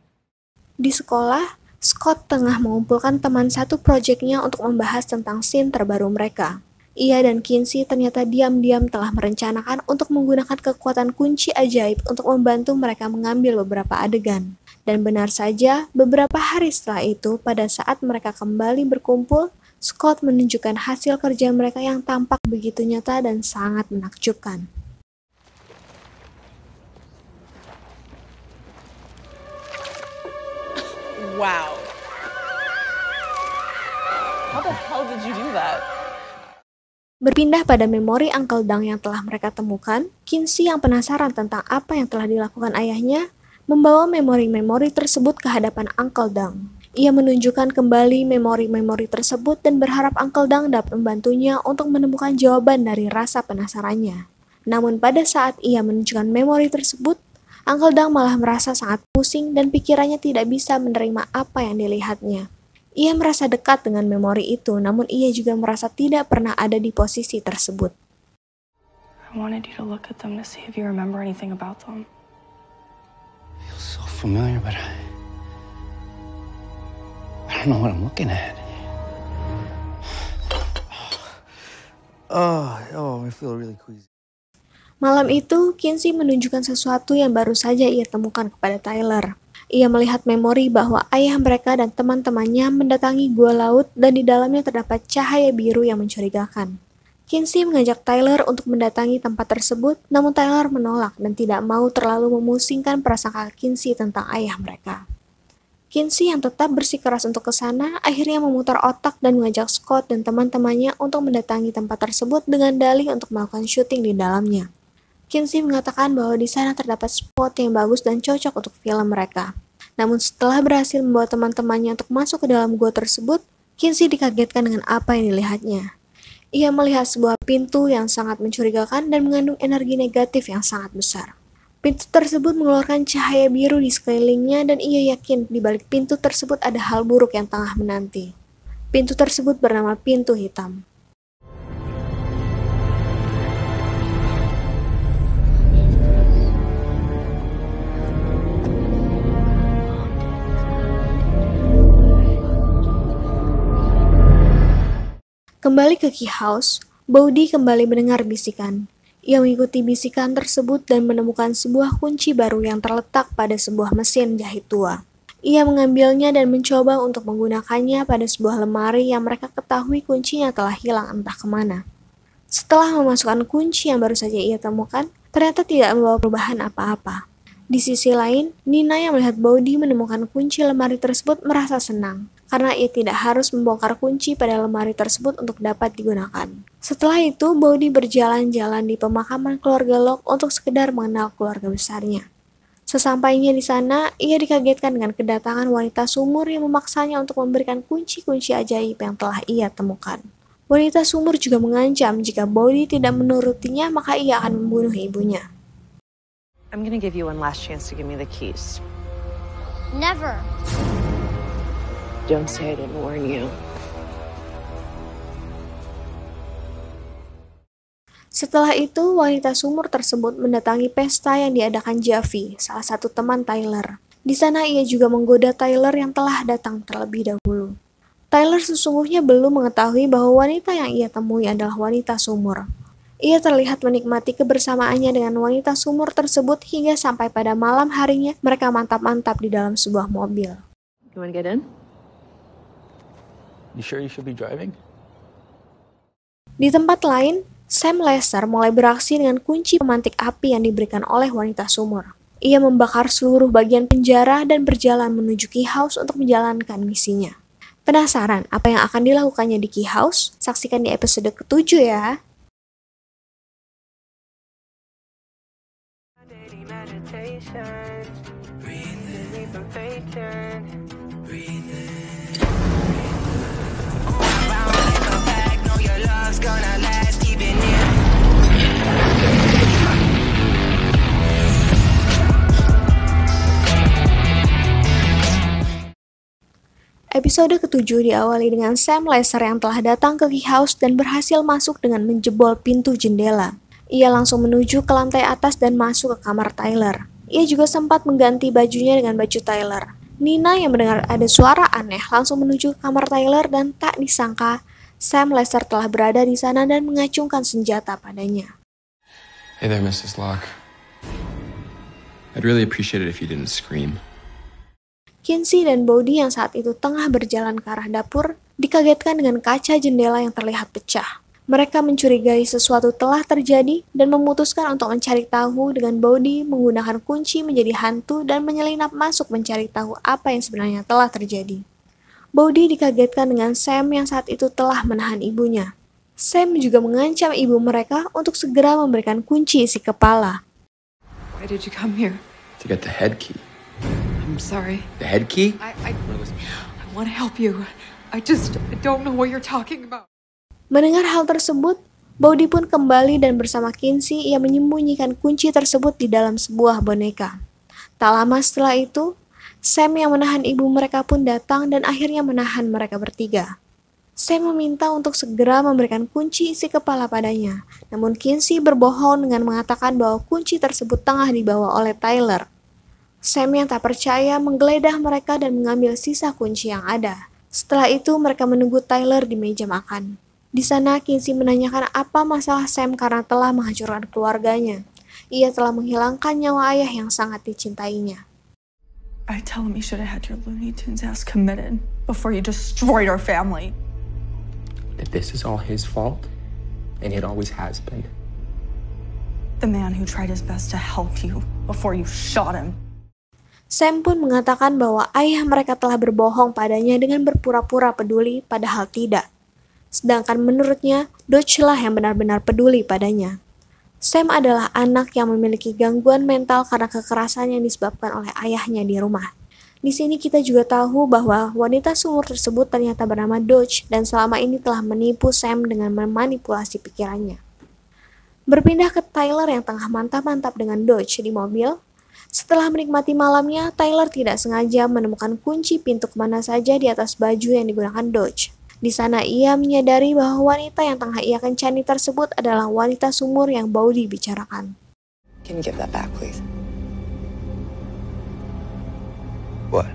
Di sekolah, Scott tengah mengumpulkan teman satu proyeknya untuk membahas tentang scene terbaru mereka. Ia dan Kinsey ternyata diam-diam telah merencanakan untuk menggunakan kekuatan kunci ajaib untuk membantu mereka mengambil beberapa adegan. Dan benar saja, beberapa hari setelah itu, pada saat mereka kembali berkumpul, Scott menunjukkan hasil kerja mereka yang tampak begitu nyata dan sangat menakjubkan.
Wow. How the hell did you do that?
Berpindah pada memori Uncle Dang yang telah mereka temukan, Kinsey yang penasaran tentang apa yang telah dilakukan ayahnya, membawa memori-memori tersebut ke hadapan Uncle Dang. Ia menunjukkan kembali memori-memori tersebut dan berharap Uncle Dang dapat membantunya untuk menemukan jawaban dari rasa penasarannya. Namun pada saat ia menunjukkan memori tersebut, Uncle Dang malah merasa sangat pusing dan pikirannya tidak bisa menerima apa yang dilihatnya. Ia merasa dekat dengan memori itu, namun ia juga merasa tidak pernah ada di posisi tersebut.
I wanted you to look at them to see if you remember anything about them.
Feels so familiar, but I don't know what I'm looking at. I feel really queasy.
Malam itu, Kinsey menunjukkan sesuatu yang baru saja ia temukan kepada Tyler. Ia melihat memori bahwa ayah mereka dan teman-temannya mendatangi gua laut dan di dalamnya terdapat cahaya biru yang mencurigakan. Kinsey mengajak Tyler untuk mendatangi tempat tersebut, namun Tyler menolak dan tidak mau terlalu memusingkan prasangka Kinsey tentang ayah mereka. Kinsey yang tetap bersikeras untuk ke sana, akhirnya memutar otak dan mengajak Scott dan teman-temannya untuk mendatangi tempat tersebut dengan dalih untuk melakukan syuting di dalamnya. Kinsey mengatakan bahwa di sana terdapat spot yang bagus dan cocok untuk film mereka. Namun setelah berhasil membawa teman-temannya untuk masuk ke dalam gua tersebut, Kinsey dikagetkan dengan apa yang dilihatnya. Ia melihat sebuah pintu yang sangat mencurigakan dan mengandung energi negatif yang sangat besar. Pintu tersebut mengeluarkan cahaya biru di sekelilingnya dan ia yakin di balik pintu tersebut ada hal buruk yang tengah menanti. Pintu tersebut bernama pintu hitam. Kembali ke key house, Bowdy kembali mendengar bisikan. Ia mengikuti bisikan tersebut dan menemukan sebuah kunci baru yang terletak pada sebuah mesin jahit tua. Ia mengambilnya dan mencoba untuk menggunakannya pada sebuah lemari yang mereka ketahui kuncinya telah hilang entah kemana. Setelah memasukkan kunci yang baru saja ia temukan, ternyata tidak membawa perubahan apa-apa. Di sisi lain, Nina yang melihat Bowdy menemukan kunci lemari tersebut merasa senang, karena ia tidak harus membongkar kunci pada lemari tersebut untuk dapat digunakan. Setelah itu, Bowdy berjalan-jalan di pemakaman keluarga Locke untuk sekedar mengenal keluarga besarnya. Sesampainya di sana, ia dikagetkan dengan kedatangan wanita sumur yang memaksanya untuk memberikan kunci-kunci ajaib yang telah ia temukan. Wanita sumur juga mengancam jika Bowdy tidak menurutinya, maka ia akan membunuh ibunya.
I'm gonna give you one last chance to give me the keys.
Never.
Don't say I didn't warn you.
Setelah itu, wanita sumur tersebut mendatangi pesta yang diadakan Javi, salah satu teman Tyler. Di sana ia juga menggoda Tyler yang telah datang terlebih dahulu. Tyler sesungguhnya belum mengetahui bahwa wanita yang ia temui adalah wanita sumur. Ia terlihat menikmati kebersamaannya dengan wanita sumur tersebut hingga sampai pada malam harinya mereka mantap-mantap di dalam sebuah mobil.
You wanna get in?
You sure you should be driving?
Di tempat lain, Sam Lesser mulai beraksi dengan kunci pemantik api yang diberikan oleh wanita sumur. Ia membakar seluruh bagian penjara dan berjalan menuju Key House untuk menjalankan misinya. Penasaran apa yang akan dilakukannya di Key House? Saksikan di episode ke-7 ya! Episode ke-7 diawali dengan Sam Lesser yang telah datang ke Key House dan berhasil masuk dengan menjebol pintu jendela. Ia langsung menuju ke lantai atas dan masuk ke kamar Tyler. Ia juga sempat mengganti bajunya dengan baju Tyler. Nina yang mendengar ada suara aneh langsung menuju ke kamar Tyler dan tak disangka Sam Lesser telah berada di sana dan mengacungkan senjata padanya.
Hey there, Mrs. Locke. I'd really appreciate it if you didn't scream.
Kinsey dan Bowdy yang saat itu tengah berjalan ke arah dapur, dikagetkan dengan kaca jendela yang terlihat pecah. Mereka mencurigai sesuatu telah terjadi dan memutuskan untuk mencari tahu dengan Bodhi menggunakan kunci menjadi hantu dan menyelinap masuk mencari tahu apa yang sebenarnya telah terjadi. Bodhi dikagetkan dengan Sam yang saat itu telah menahan ibunya. Sam juga mengancam ibu mereka untuk segera memberikan kunci isi kepala.
Why did you come here?
To get the head key.
I'm sorry.
The head key?
I want to help you. I don't know what you're talking about.
Mendengar hal tersebut, Bodhi pun kembali dan bersama Kinsey ia menyembunyikan kunci tersebut di dalam sebuah boneka. Tak lama setelah itu, Sam yang menahan ibu mereka pun datang dan akhirnya menahan mereka bertiga. Sam meminta untuk segera memberikan kunci isi kepala padanya, namun Kinsey berbohong dengan mengatakan bahwa kunci tersebut tengah dibawa oleh Tyler. Sam yang tak percaya menggeledah mereka dan mengambil sisa kunci yang ada. Setelah itu mereka menunggu Tyler di meja makan. Di sana Kinsey menanyakan apa masalah Sam karena telah menghancurkan keluarganya. Ia telah menghilangkan nyawa ayah yang sangat dicintainya.
I tell him he should have had your Looney Tunes ass committed before you destroyed our family.
That this is all his fault, and it always has been.
The man who tried his best to help you before you shot him.
Sam pun mengatakan bahwa ayah mereka telah berbohong padanya dengan berpura-pura peduli padahal tidak. Sedangkan menurutnya, Dodge lah yang benar-benar peduli padanya. Sam adalah anak yang memiliki gangguan mental karena kekerasan yang disebabkan oleh ayahnya di rumah. Di sini kita juga tahu bahwa wanita sumur tersebut ternyata bernama Dodge dan selama ini telah menipu Sam dengan memanipulasi pikirannya. Berpindah ke Tyler yang tengah mantap-mantap dengan Dodge di mobil. Setelah menikmati malamnya, Tyler tidak sengaja menemukan kunci pintu kemana saja di atas baju yang digunakan Dodge. Di sana ia menyadari bahwa wanita yang tengah ia kencani tersebut adalah wanita sumur yang Bodhi bicarakan.
Can you give that back, please?
What?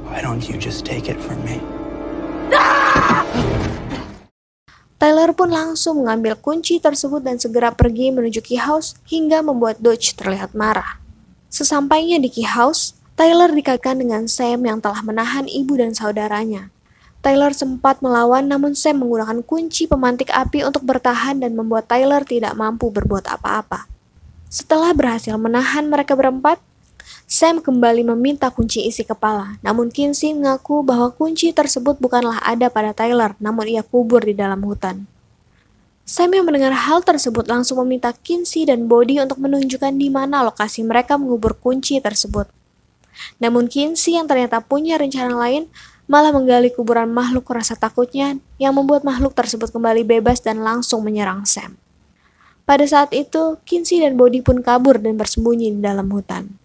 Why don't you just take it from me?
Tyler pun langsung mengambil kunci tersebut dan segera pergi menuju key house hingga membuat Dodge terlihat marah. Sesampainya di key house, Tyler dikaitkan dengan Sam yang telah menahan ibu dan saudaranya. Tyler sempat melawan namun Sam menggunakan kunci pemantik api untuk bertahan dan membuat Tyler tidak mampu berbuat apa-apa. Setelah berhasil menahan mereka berempat, Sam kembali meminta kunci isi kepala, namun Kinsey mengaku bahwa kunci tersebut bukanlah ada pada Tyler, namun ia kubur di dalam hutan. Sam yang mendengar hal tersebut langsung meminta Kinsey dan Bodhi untuk menunjukkan di mana lokasi mereka mengubur kunci tersebut. Namun Kinsey yang ternyata punya rencana lain, malah menggali kuburan makhluk rasa takutnya yang membuat makhluk tersebut kembali bebas dan langsung menyerang Sam. Pada saat itu, Kinsey dan Bodhi pun kabur dan bersembunyi di dalam hutan.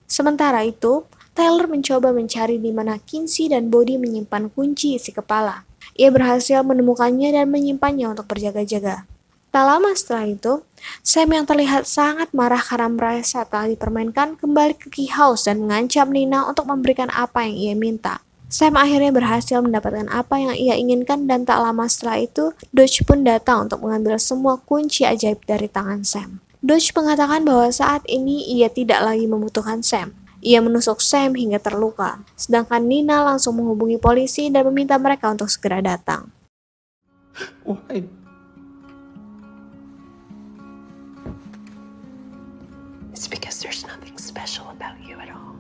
Sementara itu, Tyler mencoba mencari di mana Kinsey dan Bodhi menyimpan kunci isi kepala. Ia berhasil menemukannya dan menyimpannya untuk berjaga-jaga. Tak lama setelah itu, Sam yang terlihat sangat marah karena merasa telah dipermainkan kembali ke key house dan mengancam Nina untuk memberikan apa yang ia minta. Sam akhirnya berhasil mendapatkan apa yang ia inginkan dan tak lama setelah itu, Dodge pun datang untuk mengambil semua kunci ajaib dari tangan Sam. Dodge mengatakan bahwa saat ini ia tidak lagi membutuhkan Sam. Ia menusuk Sam hingga terluka, sedangkan Nina langsung menghubungi polisi dan meminta mereka untuk segera datang.
Why?
It's because there's nothing special about you at all.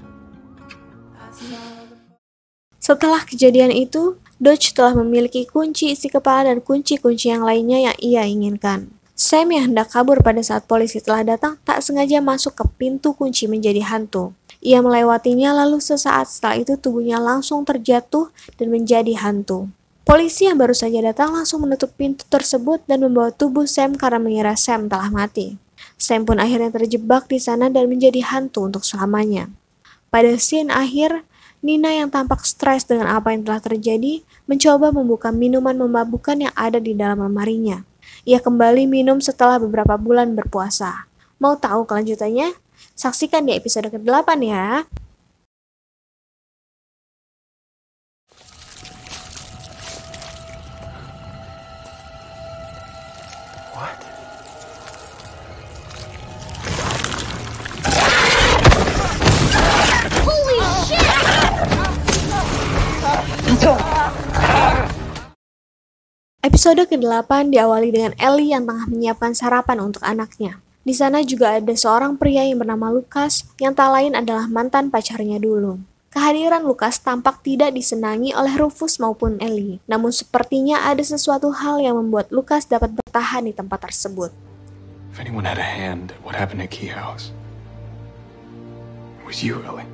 Setelah kejadian itu, Dodge telah memiliki kunci isi kepala dan kunci-kunci yang lainnya yang ia inginkan. Sam yang hendak kabur pada saat polisi telah datang tak sengaja masuk ke pintu kunci menjadi hantu. Ia melewatinya lalu sesaat setelah itu tubuhnya langsung terjatuh dan menjadi hantu. Polisi yang baru saja datang langsung menutup pintu tersebut dan membawa tubuh Sam karena mengira Sam telah mati. Sam pun akhirnya terjebak di sana dan menjadi hantu untuk selamanya. Pada scene akhir, Nina yang tampak stres dengan apa yang telah terjadi mencoba membuka minuman memabukkan yang ada di dalam lemarinya. Ia kembali minum setelah beberapa bulan berpuasa. Mau tahu kelanjutannya? Saksikan di episode ke-8 ya.
What?
Episode ke-8 diawali dengan Ellie yang tengah menyiapkan sarapan untuk anaknya. Di sana juga ada seorang pria yang bernama Lucas yang tak lain adalah mantan pacarnya dulu. Kehadiran Lucas tampak tidak disenangi oleh Rufus maupun Ellie, namun sepertinya ada sesuatu hal yang membuat Lucas dapat bertahan di tempat tersebut.
If anyone had a hand at what happened at Key House, it was you, Ellie.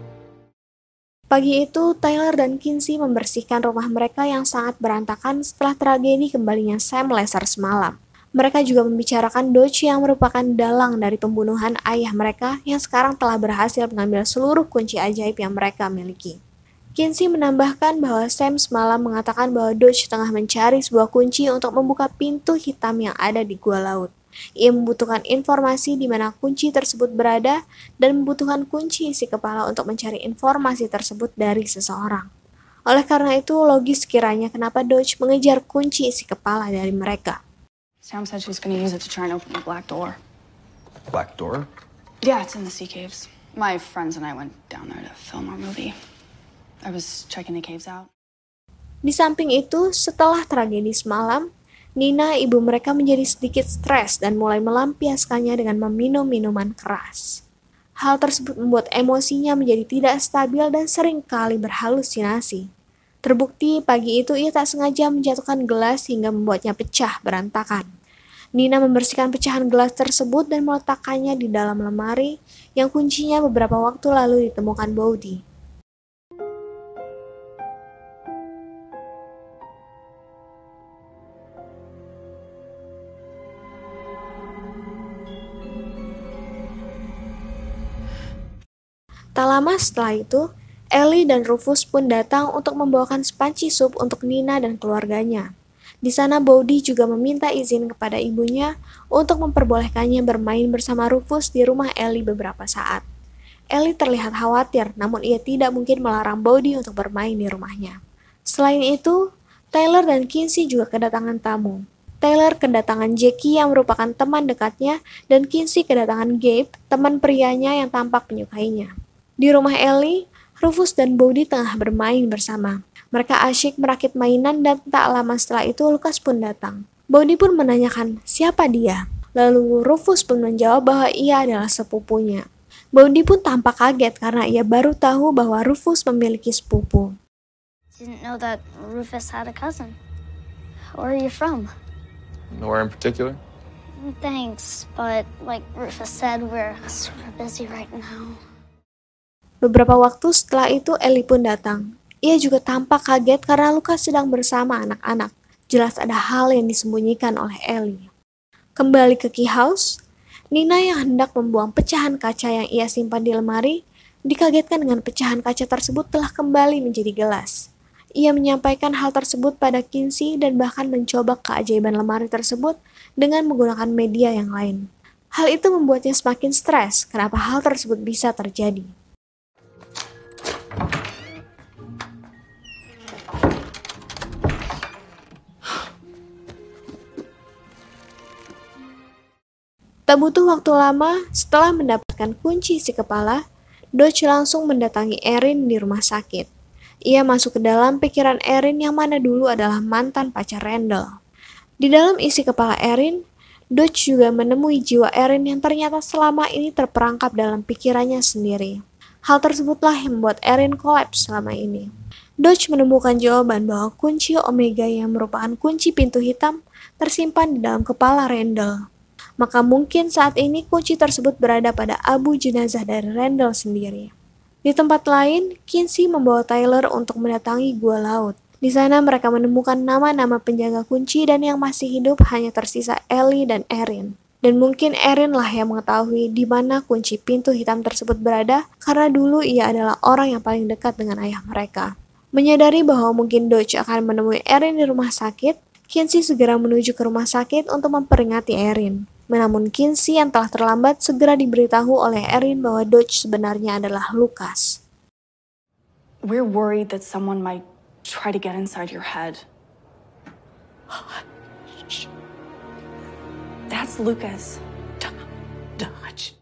Pagi itu, Tyler dan Kinsey membersihkan rumah mereka yang sangat berantakan setelah tragedi kembalinya Sam Lesser semalam. Mereka juga membicarakan Dodge yang merupakan dalang dari pembunuhan ayah mereka yang sekarang telah berhasil mengambil seluruh kunci ajaib yang mereka miliki. Kinsey menambahkan bahwa Sam semalam mengatakan bahwa Dodge tengah mencari sebuah kunci untuk membuka pintu hitam yang ada di gua laut. Ia membutuhkan informasi di mana kunci tersebut berada dan membutuhkan kunci isi kepala untuk mencari informasi tersebut dari seseorang. Oleh karena itu, logis kiranya kenapa Dodge mengejar kunci isi kepala dari mereka.
Sam said she's going to use it to try and open the black door.
Black door?
Yeah, it's in the sea caves. My friends and I went down there to film our movie. I was checking the caves out.
Di samping itu, setelah tragedi semalam, Nina, ibu mereka menjadi sedikit stres dan mulai melampiaskannya dengan meminum minuman keras. Hal tersebut membuat emosinya menjadi tidak stabil dan sering kali berhalusinasi. Terbukti pagi itu ia tak sengaja menjatuhkan gelas hingga membuatnya pecah berantakan. Nina membersihkan pecahan gelas tersebut dan meletakkannya di dalam lemari yang kuncinya beberapa waktu lalu ditemukan Bowdy. Tak lama setelah itu, Ellie dan Rufus pun datang untuk membawakan spanci sup untuk Nina dan keluarganya. Di sana Bowdy juga meminta izin kepada ibunya untuk memperbolehkannya bermain bersama Rufus di rumah Ellie beberapa saat. Ellie terlihat khawatir, namun ia tidak mungkin melarang Bowdy untuk bermain di rumahnya. Selain itu, Tyler dan Kinsey juga kedatangan tamu. Tyler kedatangan Jackie yang merupakan teman dekatnya, dan Kinsey kedatangan Gabe, teman prianya yang tampak menyukainya. Di rumah Ellie, Rufus dan Bowdy tengah bermain bersama. Mereka asyik merakit mainan dan tak lama setelah itu Lucas pun datang. Bowdy pun menanyakan siapa dia. Lalu Rufus pun menjawab bahwa ia adalah sepupunya. Bowdy pun tampak kaget karena ia baru tahu bahwa Rufus memiliki sepupu.
Didn't know that Rufus had a cousin. Where are you from?
Nowhere in particular?
Thanks, but like Rufus said, we're sort of busy right now.
Beberapa waktu setelah itu Ellie pun datang. Ia juga tampak kaget karena Lucas sedang bersama anak-anak. Jelas ada hal yang disembunyikan oleh Ellie. Kembali ke Key House, Nina yang hendak membuang pecahan kaca yang ia simpan di lemari, dikagetkan dengan pecahan kaca tersebut telah kembali menjadi gelas. Ia menyampaikan hal tersebut pada Kinsey dan bahkan mencoba keajaiban lemari tersebut dengan menggunakan media yang lain. Hal itu membuatnya semakin stres kenapa hal tersebut bisa terjadi. Tak butuh waktu lama, setelah mendapatkan kunci isi kepala, Dodge langsung mendatangi Erin di rumah sakit. Ia masuk ke dalam pikiran Erin yang mana dulu adalah mantan pacar Randall. Di dalam isi kepala Erin, Dodge juga menemui jiwa Erin yang ternyata selama ini terperangkap dalam pikirannya sendiri. Hal tersebutlah yang membuat Erin kolaps selama ini. Dodge menemukan jawaban bahwa kunci Omega yang merupakan kunci pintu hitam tersimpan di dalam kepala Randall. Maka mungkin saat ini kunci tersebut berada pada abu jenazah dari Randall sendiri. Di tempat lain, Kinsey membawa Tyler untuk mendatangi gua laut. Di sana mereka menemukan nama-nama penjaga kunci dan yang masih hidup hanya tersisa Ellie dan Erin. Dan mungkin Erin lah yang mengetahui di mana kunci pintu hitam tersebut berada karena dulu ia adalah orang yang paling dekat dengan ayah mereka. Menyadari bahwa mungkin Dodge akan menemui Erin di rumah sakit, Kinsey segera menuju ke rumah sakit untuk memperingati Erin. Namun Kinsey yang telah terlambat segera diberitahu oleh Erin bahwa Dodge sebenarnya adalah Lucas.
We're worried that someone might try to get inside your head. That's Lucas. Dodge.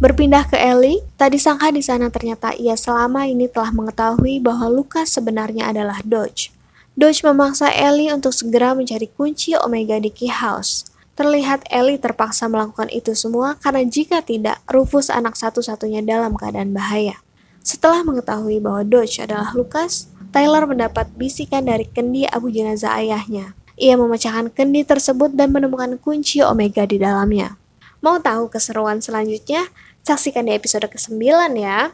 Berpindah ke Ellie, tak disangka di sana ternyata ia selama ini telah mengetahui bahwa Lucas sebenarnya adalah Dodge. Dodge memaksa Ellie untuk segera mencari kunci Omega di Key House. Terlihat Ellie terpaksa melakukan itu semua karena jika tidak, Rufus anak satu-satunya dalam keadaan bahaya. Setelah mengetahui bahwa Dodge adalah Lucas, Tyler mendapat bisikan dari kendi abu jenazah ayahnya. Ia memecahkan kendi tersebut dan menemukan kunci Omega di dalamnya. Mau tahu keseruan selanjutnya? Saksikan di episode ke-9 ya.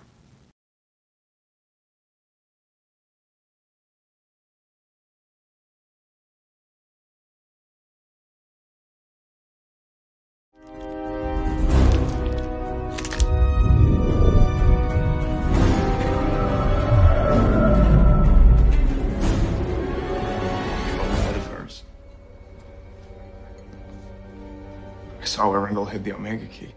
I saw where Rendell hid the Omega Key.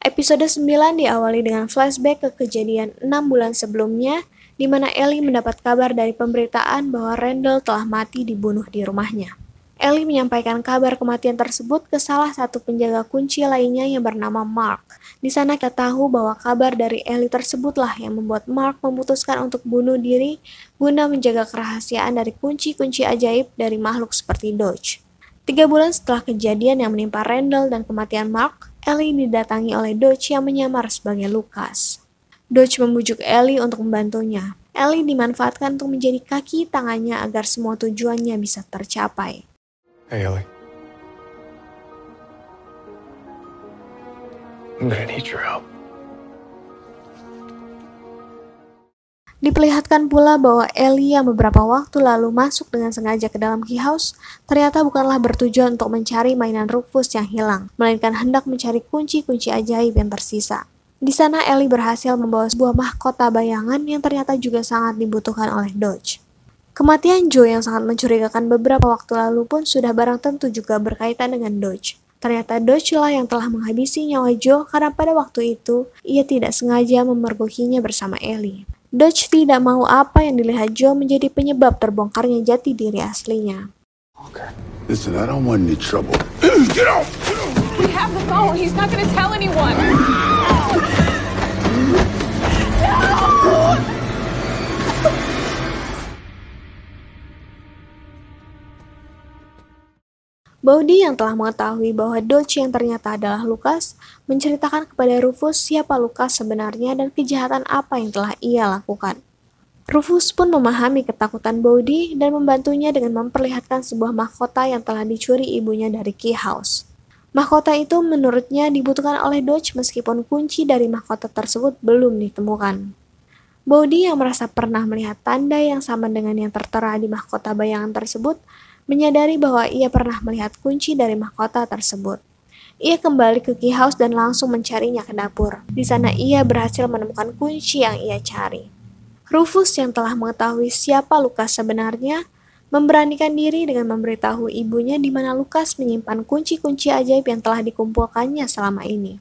Episode 9 diawali dengan flashback ke kejadian 6 bulan sebelumnya, di mana Ellie mendapat kabar dari pemberitaan bahwa Rendell telah mati dibunuh di rumahnya. Ellie menyampaikan kabar kematian tersebut ke salah satu penjaga kunci lainnya yang bernama Mark. Di sana kita tahu bahwa kabar dari Ellie tersebutlah yang membuat Mark memutuskan untuk bunuh diri guna menjaga kerahasiaan dari kunci-kunci ajaib dari makhluk seperti Dodge. 3 bulan setelah kejadian yang menimpa Rendell dan kematian Mark, Ellie didatangi oleh Dodge yang menyamar sebagai Lucas. Dodge membujuk Ellie untuk membantunya. Ellie dimanfaatkan untuk menjadi kaki tangannya agar semua tujuannya bisa tercapai.
Hey, Ellie. I'm gonna need your help.
Diperlihatkan pula bahwa Ellie yang beberapa waktu lalu masuk dengan sengaja ke dalam Key House ternyata bukanlah bertujuan untuk mencari mainan Rufus yang hilang, melainkan hendak mencari kunci-kunci ajaib yang tersisa. Di sana Ellie berhasil membawa sebuah mahkota bayangan yang ternyata juga sangat dibutuhkan oleh Dodge. Kematian Joe yang sangat mencurigakan beberapa waktu lalu pun sudah barang tentu juga berkaitan dengan Dodge. Ternyata Dodge lah yang telah menghabisi nyawa Joe karena pada waktu itu ia tidak sengaja memergokinya bersama Ellie. Dodge tidak mau apa yang dilihat Joe menjadi penyebab terbongkarnya jati diri aslinya.
Listen, I don't want any trouble.
Get out! We have the phone. He's not going to tell anyone.
Bowdy yang telah mengetahui bahwa Dodge yang ternyata adalah Lucas, menceritakan kepada Rufus siapa Lucas sebenarnya dan kejahatan apa yang telah ia lakukan. Rufus pun memahami ketakutan Bowdy dan membantunya dengan memperlihatkan sebuah mahkota yang telah dicuri ibunya dari Key House. Mahkota itu menurutnya dibutuhkan oleh Dodge meskipun kunci dari mahkota tersebut belum ditemukan. Bowdy yang merasa pernah melihat tanda yang sama dengan yang tertera di mahkota bayangan tersebut, menyadari bahwa ia pernah melihat kunci dari mahkota tersebut. Ia kembali ke Key House dan langsung mencarinya ke dapur. Di sana ia berhasil menemukan kunci yang ia cari. Rufus yang telah mengetahui siapa Lucas sebenarnya, memberanikan diri dengan memberitahu ibunya di mana Lucas menyimpan kunci-kunci ajaib yang telah dikumpulkannya selama ini.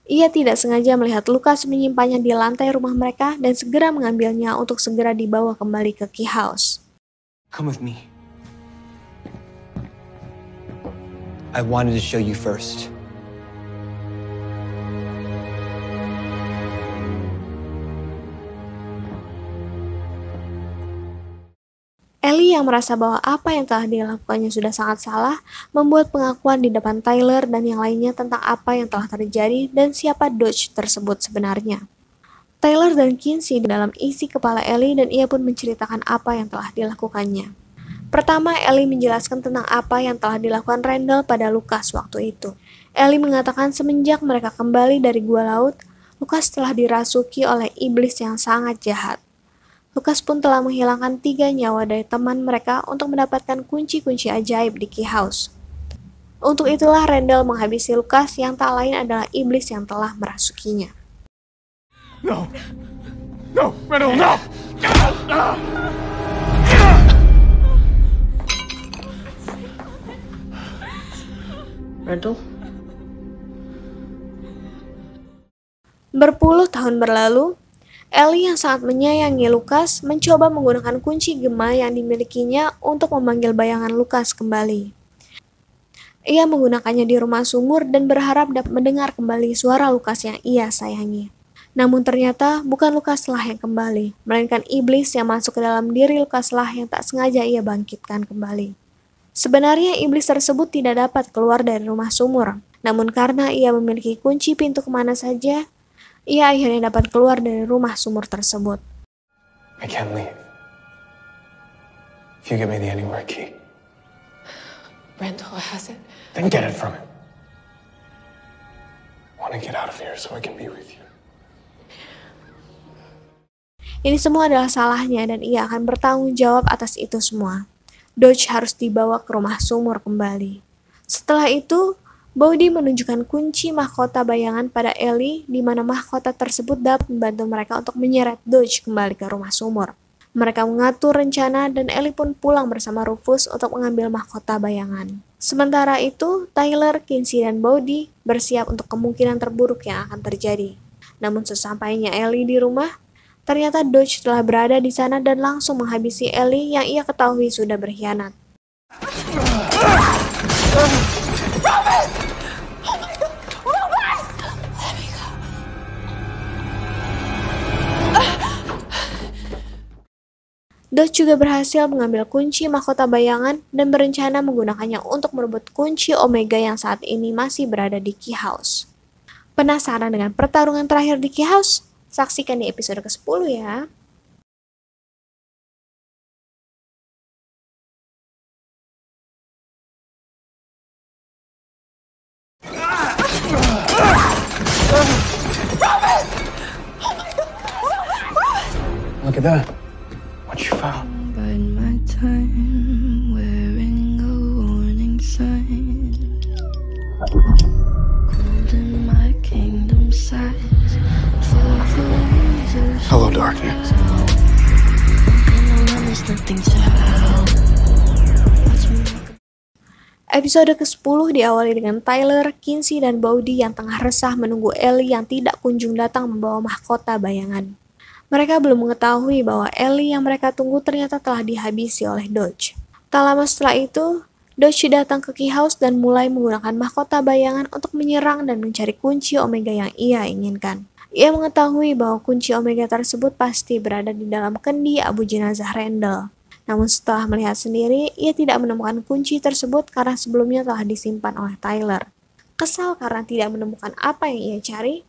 Ia tidak sengaja melihat Lucas menyimpannya di lantai rumah mereka dan segera mengambilnya untuk segera dibawa kembali ke Key House.
Come with me. I wanted to show you first.
Ellie yang merasa bahwa apa yang telah dilakukannya sudah sangat salah, membuat pengakuan di depan Tyler dan yang lainnya tentang apa yang telah terjadi dan siapa Dodge tersebut sebenarnya. Tyler dan Kinsey dalam isi kepala Ellie dan ia pun menceritakan apa yang telah dilakukannya. Pertama, Ellie menjelaskan tentang apa yang telah dilakukan Rendell pada Lucas waktu itu. Ellie mengatakan semenjak mereka kembali dari Gua Laut, Lucas telah dirasuki oleh iblis yang sangat jahat. Lucas pun telah menghilangkan 3 nyawa dari teman mereka untuk mendapatkan kunci-kunci ajaib di Key House. Untuk itulah Rendell menghabisi Lucas yang tak lain adalah iblis yang telah merasukinya.
No! No! Rendell, no!
Rendell?
Berpuluh tahun berlalu, Ellie yang sangat menyayangi Lucas mencoba menggunakan kunci gema yang dimilikinya untuk memanggil bayangan Lucas kembali. Ia menggunakannya di rumah sumur dan berharap dapat mendengar kembali suara Lucas yang ia sayangi. Namun ternyata bukan Lucaslah yang kembali, melainkan iblis yang masuk ke dalam diri Lucaslah yang tak sengaja ia bangkitkan kembali. Sebenarnya iblis tersebut tidak dapat keluar dari rumah sumur, namun karena ia memiliki kunci pintu kemana saja, ia akhirnya dapat keluar dari rumah sumur tersebut.
I can't leave. If you give me the anywhere key.
Randall has it.
Then get it from him. I want to get out of here so I can be with you.
Ini semua adalah salahnya dan ia akan bertanggung jawab atas itu semua. Dodge harus dibawa ke rumah sumur kembali. Setelah itu, Bowdy menunjukkan kunci mahkota bayangan pada Ellie di mana mahkota tersebut dapat membantu mereka untuk menyeret Dodge kembali ke rumah sumur. Mereka mengatur rencana dan Ellie pun pulang bersama Rufus untuk mengambil mahkota bayangan. Sementara itu, Tyler, Kinsey, dan Bowdy bersiap untuk kemungkinan terburuk yang akan terjadi. Namun sesampainya Ellie di rumah, ternyata Dodge telah berada di sana dan langsung menghabisi Ellie yang ia ketahui sudah berkhianat. Dodge juga berhasil mengambil kunci mahkota bayangan dan berencana menggunakannya untuk merebut kunci Omega yang saat ini masih berada di Key House. Penasaran dengan pertarungan terakhir di Key House? Saksikan di episode ke-10 ya.
Look at that. What you found?
Bide my time, wearing a warning sign. Holding my kingdom size.
Hello, darkness.
Episode ke-10 diawali dengan Tyler, Kinsey, dan Bowdy yang tengah resah menunggu Ellie yang tidak kunjung datang membawa mahkota bayangan. Mereka belum mengetahui bahwa Ellie yang mereka tunggu ternyata telah dihabisi oleh Dodge. Tak lama setelah itu, Dodge datang ke Key House dan mulai menggunakan mahkota bayangan untuk menyerang dan mencari kunci Omega yang ia inginkan. Ia mengetahui bahwa kunci Omega tersebut pasti berada di dalam kendi abu jenazah Randall. Namun setelah melihat sendiri, ia tidak menemukan kunci tersebut karena sebelumnya telah disimpan oleh Tyler. Kesal karena tidak menemukan apa yang ia cari,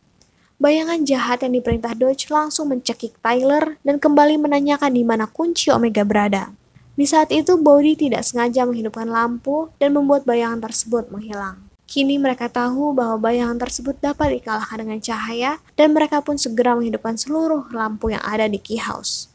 bayangan jahat yang diperintah Dodge langsung mencekik Tyler dan kembali menanyakan di mana kunci Omega berada. Di saat itu, Bowdy tidak sengaja menghidupkan lampu dan membuat bayangan tersebut menghilang. Kini mereka tahu bahwa bayangan tersebut dapat dikalahkan dengan cahaya dan mereka pun segera menghidupkan seluruh lampu yang ada di Key House.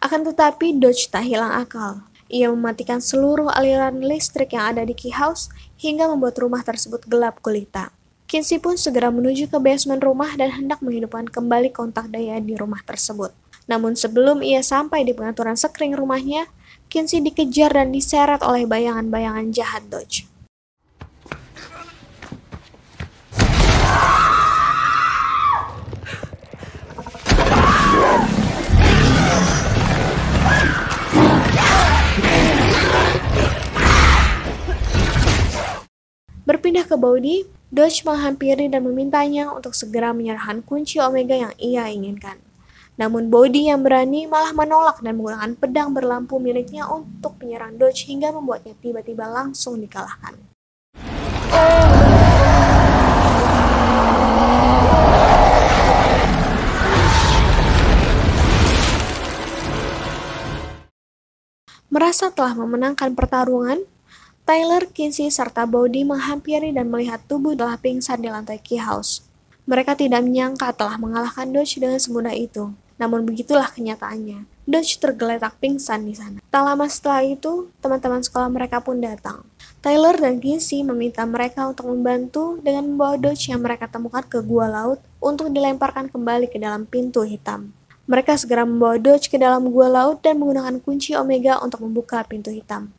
Akan tetapi Dodge tak hilang akal. Ia mematikan seluruh aliran listrik yang ada di Key House hingga membuat rumah tersebut gelap gulita. Kinsey pun segera menuju ke basement rumah dan hendak menghidupkan kembali kontak daya di rumah tersebut. Namun sebelum ia sampai di pengaturan sekring rumahnya, Kinsey dikejar dan diseret oleh bayangan-bayangan jahat Dodge. Berpindah ke Bowdy, Dodge menghampiri dan memintanya untuk segera menyerahkan kunci Omega yang ia inginkan. Namun Bowdy yang berani malah menolak dan menggunakan pedang berlampu miliknya untuk menyerang Dodge hingga membuatnya tiba-tiba langsung dikalahkan. Merasa telah memenangkan pertarungan, Tyler, Kinsey, serta Bowdy menghampiri dan melihat tubuh telah pingsan di lantai Key House. Mereka tidak menyangka telah mengalahkan Dodge dengan semudah itu. Namun begitulah kenyataannya. Dodge tergeletak pingsan di sana. Tak lama setelah itu, teman-teman sekolah mereka pun datang. Tyler dan Kinsey meminta mereka untuk membantu dengan membawa Dodge yang mereka temukan ke gua laut untuk dilemparkan kembali ke dalam pintu hitam. Mereka segera membawa Dodge ke dalam gua laut dan menggunakan kunci Omega untuk membuka pintu hitam.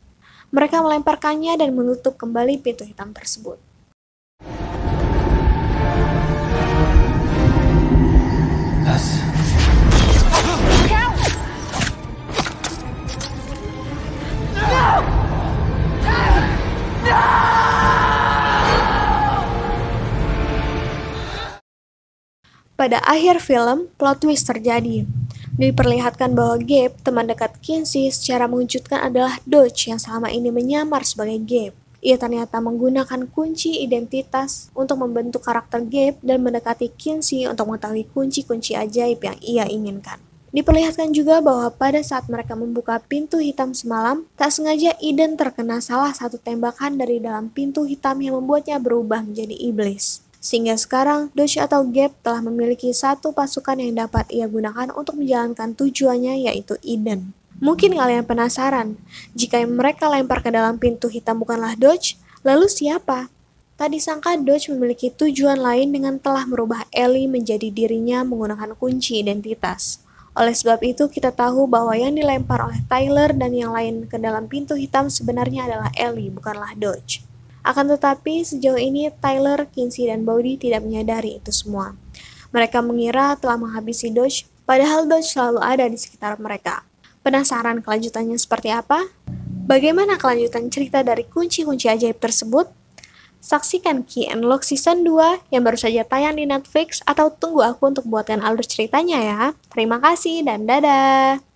Mereka melemparkannya dan menutup kembali pintu hitam tersebut. pada akhir film, plot twist terjadi. Diperlihatkan bahwa Gabe, teman dekat Kinsey, secara mengejutkan adalah Dodge yang selama ini menyamar sebagai Gabe. Ia ternyata menggunakan kunci identitas untuk membentuk karakter Gabe dan mendekati Kinsey untuk mengetahui kunci-kunci ajaib yang ia inginkan. Diperlihatkan juga bahwa pada saat mereka membuka pintu hitam semalam, tak sengaja Eden terkena salah satu tembakan dari dalam pintu hitam yang membuatnya berubah menjadi iblis. Sehingga sekarang, Dodge atau Gabe telah memiliki satu pasukan yang dapat ia gunakan untuk menjalankan tujuannya, yaitu Eden. Mungkin kalian penasaran, jika yang mereka lempar ke dalam pintu hitam bukanlah Dodge, lalu siapa? Tak disangka Dodge memiliki tujuan lain dengan telah merubah Ellie menjadi dirinya menggunakan kunci identitas. Oleh sebab itu, kita tahu bahwa yang dilempar oleh Tyler dan yang lain ke dalam pintu hitam sebenarnya adalah Ellie, bukanlah Dodge. Akan tetapi, sejauh ini Tyler, Kinsey, dan Bodhi tidak menyadari itu semua. Mereka mengira telah menghabisi Dodge, padahal Dodge selalu ada di sekitar mereka. Penasaran kelanjutannya seperti apa? Bagaimana kelanjutan cerita dari kunci-kunci ajaib tersebut? Saksikan Key and Lock Season 2 yang baru saja tayang di Netflix atau tunggu aku untuk buatkan alur ceritanya ya. Terima kasih dan dadah!